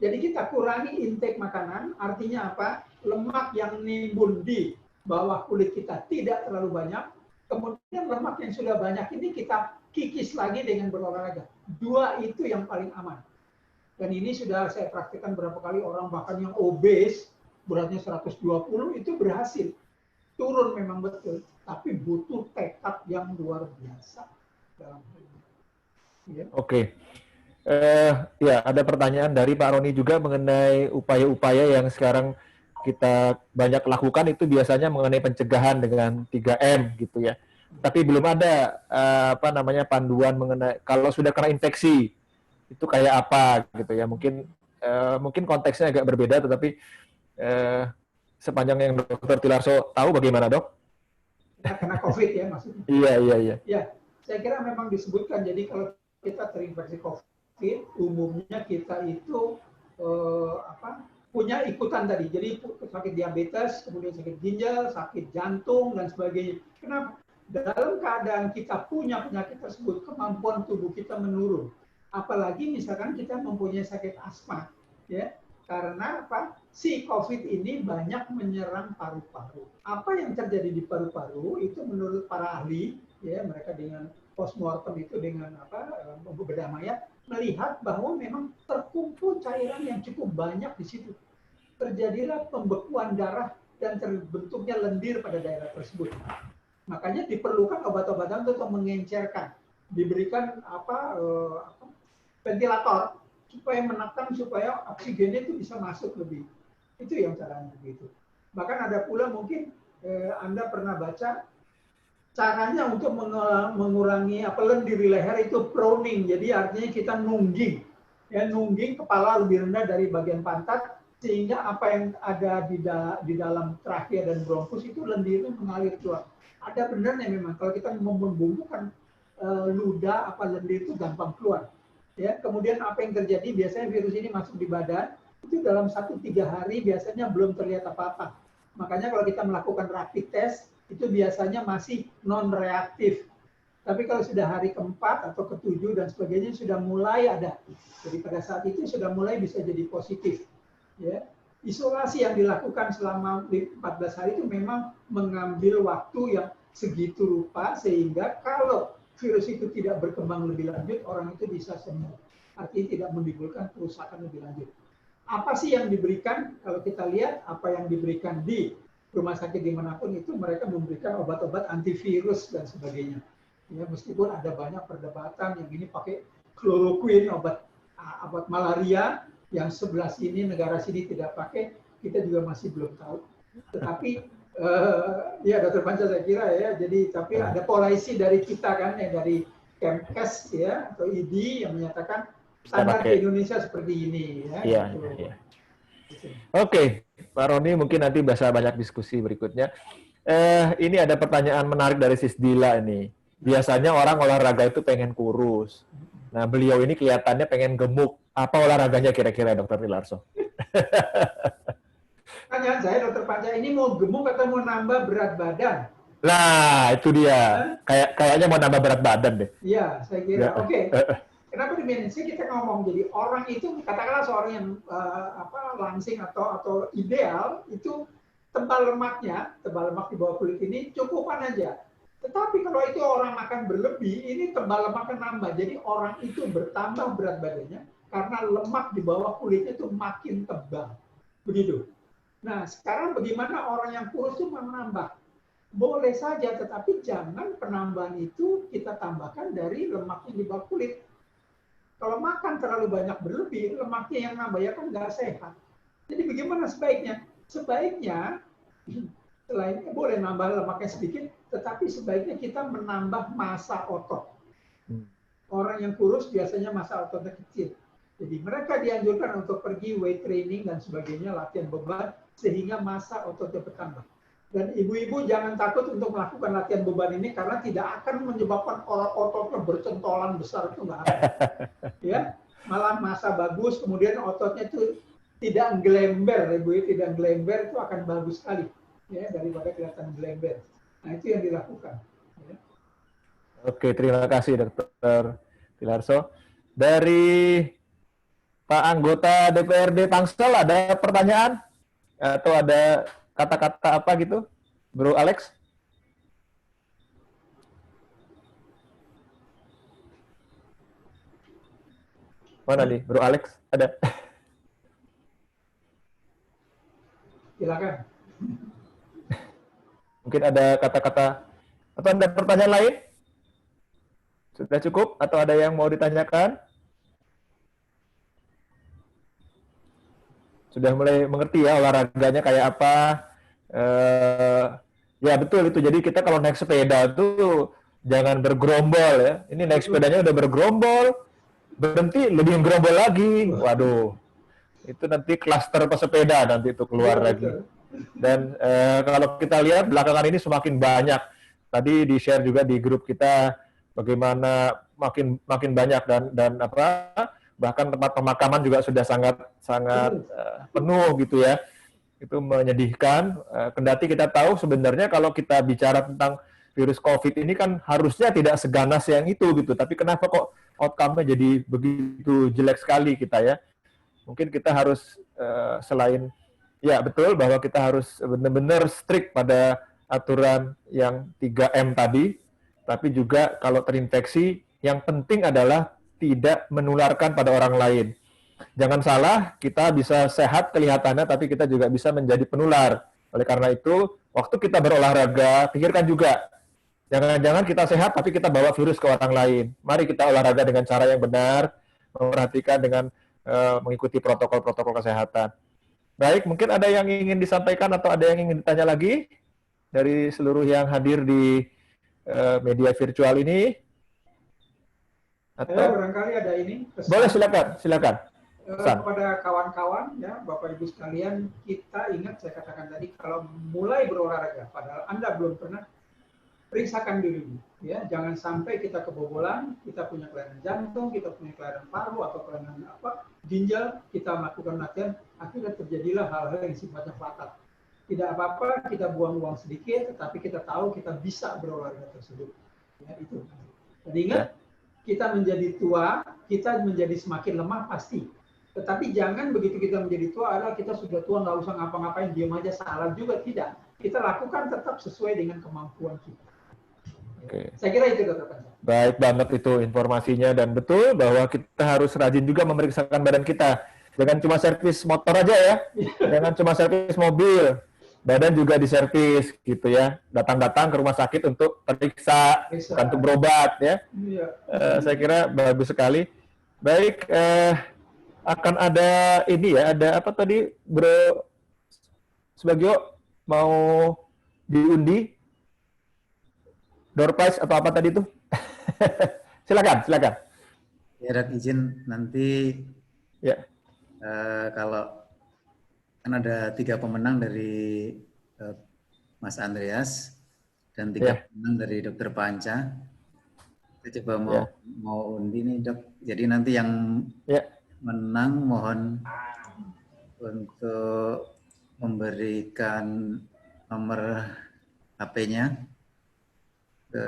Jadi kita kurangi intake makanan, artinya apa? Lemak yang nimbun di bawah kulit kita tidak terlalu banyak. Kemudian lemak yang sudah banyak ini kita kikis lagi dengan berolahraga. 2 itu yang paling aman. Dan ini sudah saya praktikkan berapa kali, orang bahkan yang obes, beratnya 120 itu berhasil. Turun memang betul, tapi butuh tekad yang luar biasa dalam hal ini. Ya. Oke. Ya, ada pertanyaan dari Pak Roni juga mengenai upaya-upaya yang sekarang kita banyak lakukan itu biasanya mengenai pencegahan dengan 3M gitu ya. Tapi belum ada panduan mengenai kalau sudah kena infeksi itu kayak apa gitu ya. Mungkin konteksnya agak berbeda, tetapi sepanjang yang Dr. Tilarso tahu bagaimana, Dok? Ya, kena COVID ya maksudnya. Iya. Ya, saya kira memang disebutkan. Jadi kalau kita terinfeksi COVID, umumnya kita itu punya ikutan tadi. Jadi sakit diabetes, kemudian sakit ginjal, sakit jantung dan sebagainya. Kenapa? Dalam keadaan kita punya penyakit tersebut, kemampuan tubuh kita menurun. Apalagi misalkan kita mempunyai sakit asma, ya, karena apa? Si COVID ini banyak menyerang paru-paru. Apa yang terjadi di paru-paru itu menurut para ahli, ya, mereka dengan postmortem itu dengan bedah mayat melihat bahwa memang terkumpul cairan yang cukup banyak di situ. Terjadilah pembekuan darah dan terbentuknya lendir pada daerah tersebut. Makanya diperlukan obat-obatan untuk mengencerkan, diberikan ventilator supaya menekan supaya oksigennya itu bisa masuk lebih. Itu yang caranya begitu. Bahkan ada pula mungkin Anda pernah baca caranya untuk mengurangi lendir di leher itu proning. Jadi artinya kita nungging, ya, nungging kepala lebih rendah dari bagian pantat sehingga apa yang ada di dalam trakea dan bronkus itu lendirnya mengalir keluar. Ada benarnya memang kalau kita membungkukkan ludah lendir itu gampang keluar. Ya, kemudian apa yang terjadi biasanya virus ini masuk di badan itu dalam 1-3 hari biasanya belum terlihat apa-apa. Makanya kalau kita melakukan rapid test itu biasanya masih non reaktif. Tapi kalau sudah hari ke-4 atau ke-7 dan sebagainya sudah mulai ada. Jadi pada saat itu sudah mulai bisa jadi positif. Ya. Isolasi yang dilakukan selama 14 hari itu memang mengambil waktu yang segitu rupa sehingga kalau virus itu tidak berkembang lebih lanjut, orang itu bisa sembuh. Artinya tidak menimbulkan kerusakan lebih lanjut. Apa sih yang diberikan? Kalau kita lihat apa yang diberikan di rumah sakit dimanapun itu mereka memberikan obat-obat antivirus dan sebagainya. Ya, meskipun ada banyak perdebatan yang ini pakai kloroquine, obat malaria, yang sebelah sini negara sini tidak pakai, kita juga masih belum tahu. Tetapi ya Dr. Panca saya kira ya, jadi tapi ada polisi dari kita kan, yang dari Kemkes ya atau ID yang menyatakan standar di Indonesia seperti ini ya. Iya. Oke, Pak Roni mungkin nanti bisa banyak diskusi berikutnya. Ini ada pertanyaan menarik dari Sis Dila ini. Biasanya orang olahraga itu pengen kurus. Nah, beliau ini kelihatannya pengen gemuk. Apa olahraganya kira-kira, Dr. Tilarso? Pertanyaan saya, Dr. Panca, ini mau gemuk atau mau nambah berat badan? Nah, itu dia. Kayaknya mau nambah berat badan deh. Iya, saya kira. Oke. Kenapa demikian? Kita ngomong, jadi orang itu, katakanlah seorang yang langsing atau ideal, itu tebal lemak di bawah kulit ini cukupan aja. Tetapi kalau itu orang makan berlebih, ini tebal lemaknya nambah. Jadi orang itu bertambah berat badannya karena lemak di bawah kulitnya itu makin tebal. Begitu. Nah, sekarang bagaimana orang yang kurus itu menambah? Boleh saja, tetapi jangan penambahan itu kita tambahkan dari lemaknya di bawah kulit. Kalau makan terlalu banyak berlebih, lemaknya yang nambah ya kan nggak sehat. Jadi bagaimana sebaiknya? Sebaiknya, selain boleh nambah lemaknya sedikit, tetapi sebaiknya kita menambah massa otot. Orang yang kurus biasanya massa ototnya kecil. Jadi mereka dianjurkan untuk pergi weight training dan sebagainya, latihan beban, sehingga massa ototnya bertambah. Dan ibu-ibu jangan takut untuk melakukan latihan beban ini karena tidak akan menyebabkan ototnya bercentolan besar, itu nggak ada. Ya, malah massa bagus, kemudian ototnya itu tidak glember, ibu tidak glember itu akan bagus sekali, ya, daripada kelihatan glember. Nah itu yang dilakukan. Ya. Oke, terima kasih Dr. Tilarso. Dari Pak anggota DPRD Tangsel ada pertanyaan atau ada kata-kata apa gitu, Bro Alex? Mana nih, Bro Alex? Ada? Silakan. Mungkin ada kata-kata atau ada pertanyaan lain? Sudah cukup atau ada yang mau ditanyakan? Sudah mulai mengerti ya olahraganya kayak apa? Ya betul itu. Jadi kita kalau naik sepeda tuh jangan bergerombol ya. Ini naik sepedanya udah bergerombol, berhenti lebih gerombol lagi. Waduh, itu nanti klaster pesepeda nanti itu keluar lagi. Dan kalau kita lihat belakangan ini semakin banyak. Tadi di-share juga di grup kita bagaimana makin banyak dan apa bahkan tempat pemakaman juga sudah sangat penuh gitu ya. Itu menyedihkan. Kendati kita tahu sebenarnya kalau kita bicara tentang virus COVID ini kan harusnya tidak seganas yang itu gitu. Tapi kenapa kok outcome-nya jadi begitu jelek sekali kita ya? Mungkin kita harus selain ya betul bahwa kita harus benar-benar strict pada aturan yang 3M tadi, tapi juga kalau terinfeksi yang penting adalah tidak menularkan pada orang lain. Jangan salah, kita bisa sehat kelihatannya, tapi kita juga bisa menjadi penular. Oleh karena itu, waktu kita berolahraga, pikirkan juga, jangan-jangan kita sehat, tapi kita bawa virus ke orang lain. Mari kita olahraga dengan cara yang benar, memperhatikan dengan mengikuti protokol-protokol kesehatan. Baik, mungkin ada yang ingin disampaikan atau ada yang ingin ditanya lagi dari seluruh yang hadir di media virtual ini? Atau barangkali ada ini. Pesan. Boleh, silakan. Kepada kawan-kawan, ya Bapak Ibu sekalian, kita ingat saya katakan tadi kalau mulai berolahraga, padahal Anda belum pernah, periksakan diri, ya jangan sampai kita kebobolan, kita punya kelainan jantung, kita punya kelainan paru atau kelainan ginjal, kita melakukan latihan, akhirnya terjadilah hal-hal yang sifatnya fatal. Tidak apa-apa kita buang uang sedikit, tetapi kita tahu kita bisa berolahraga tersebut. Ya, itu. Jadi ingat, kita menjadi tua, kita menjadi semakin lemah pasti. Tetapi jangan begitu kita menjadi tua adalah kita sudah tua nggak usah ngapa-ngapain, diam aja, salah juga tidak. Kita lakukan tetap sesuai dengan kemampuan kita. Oke. Saya kira itu Dr. Panca. Baik banget itu informasinya dan betul bahwa kita harus rajin juga memeriksakan badan kita. Jangan cuma servis motor aja ya, jangan cuma servis mobil. Badan juga diservis gitu ya, datang-datang ke rumah sakit untuk periksa, bukan untuk berobat ya. Saya kira bagus sekali. Baik, akan ada ini ya, ada apa tadi Bro Subagio mau diundi door prize atau apa tadi itu? silakan. Ya, Dok, izin nanti ya. Kalau kan ada 3 pemenang dari Mas Andreas dan 3 pemenang dari Dr. Panca. Kita coba mau undi nih Dok. Jadi nanti yang menang mohon untuk memberikan nomor HP-nya ke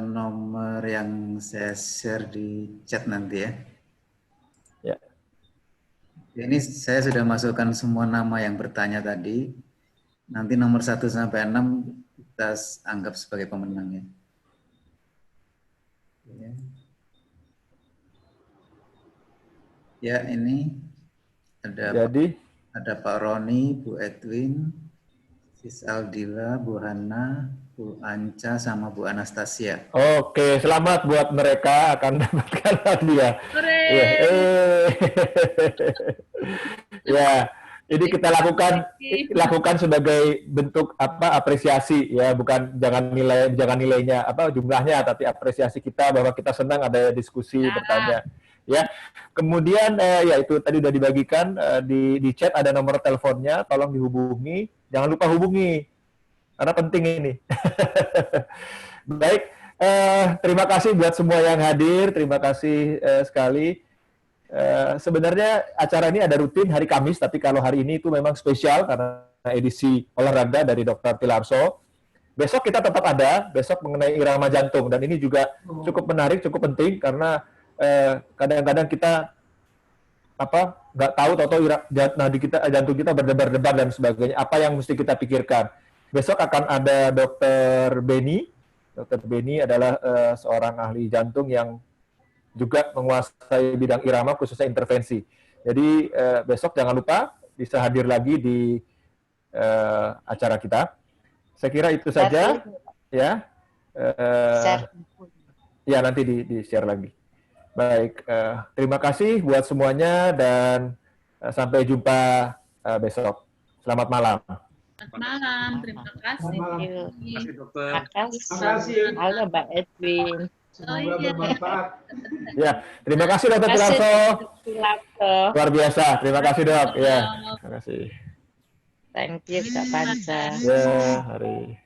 nomor yang saya share di chat nanti ya. Ini saya sudah masukkan semua nama yang bertanya tadi. Nanti nomor 1 sampai 6 kita anggap sebagai pemenangnya. Ya, ini ada Pak Roni, Bu Edwin, Sis Aldila, Bu Hana, Bu Anca, sama Bu Anastasia. Oke, selamat buat mereka akan dapatkan hadiah. Ya, ini kita lakukan sebagai bentuk apresiasi ya, bukan jangan nilainya jumlahnya, tapi apresiasi kita bahwa kita senang ada diskusi bertanya. Ya, kemudian ya itu tadi udah dibagikan di chat ada nomor teleponnya, tolong dihubungi, jangan lupa hubungi karena penting ini. Baik, terima kasih buat semua yang hadir, terima kasih sekali. Sebenarnya acara ini ada rutin hari Kamis, tapi kalau hari ini itu memang spesial karena edisi olahraga dari Dr. Tilarso. Besok kita tetap ada, besok mengenai irama jantung, dan ini juga cukup menarik, cukup penting karena kadang-kadang kita nggak tahu nadi kita, jantung kita berdebar-debar dan sebagainya. Apa yang mesti kita pikirkan? Besok akan ada Dr. Beni. Dr. Beni adalah seorang ahli jantung yang juga menguasai bidang irama khususnya intervensi. Jadi besok jangan lupa bisa hadir lagi di acara kita. Saya kira itu saja ya. Ya nanti di share lagi. Baik, terima kasih buat semuanya dan sampai jumpa besok. Selamat malam. Selamat malam, terima kasih. Terima kasih dokter. Terima kasih. Halo Mbak Edwin. Semoga bermanfaat. Ya, terima kasih Dr. Tilarso. Luar biasa. Terima kasih Dok. Ya, terima kasih. Thank you Kak Panca. Ya, hari.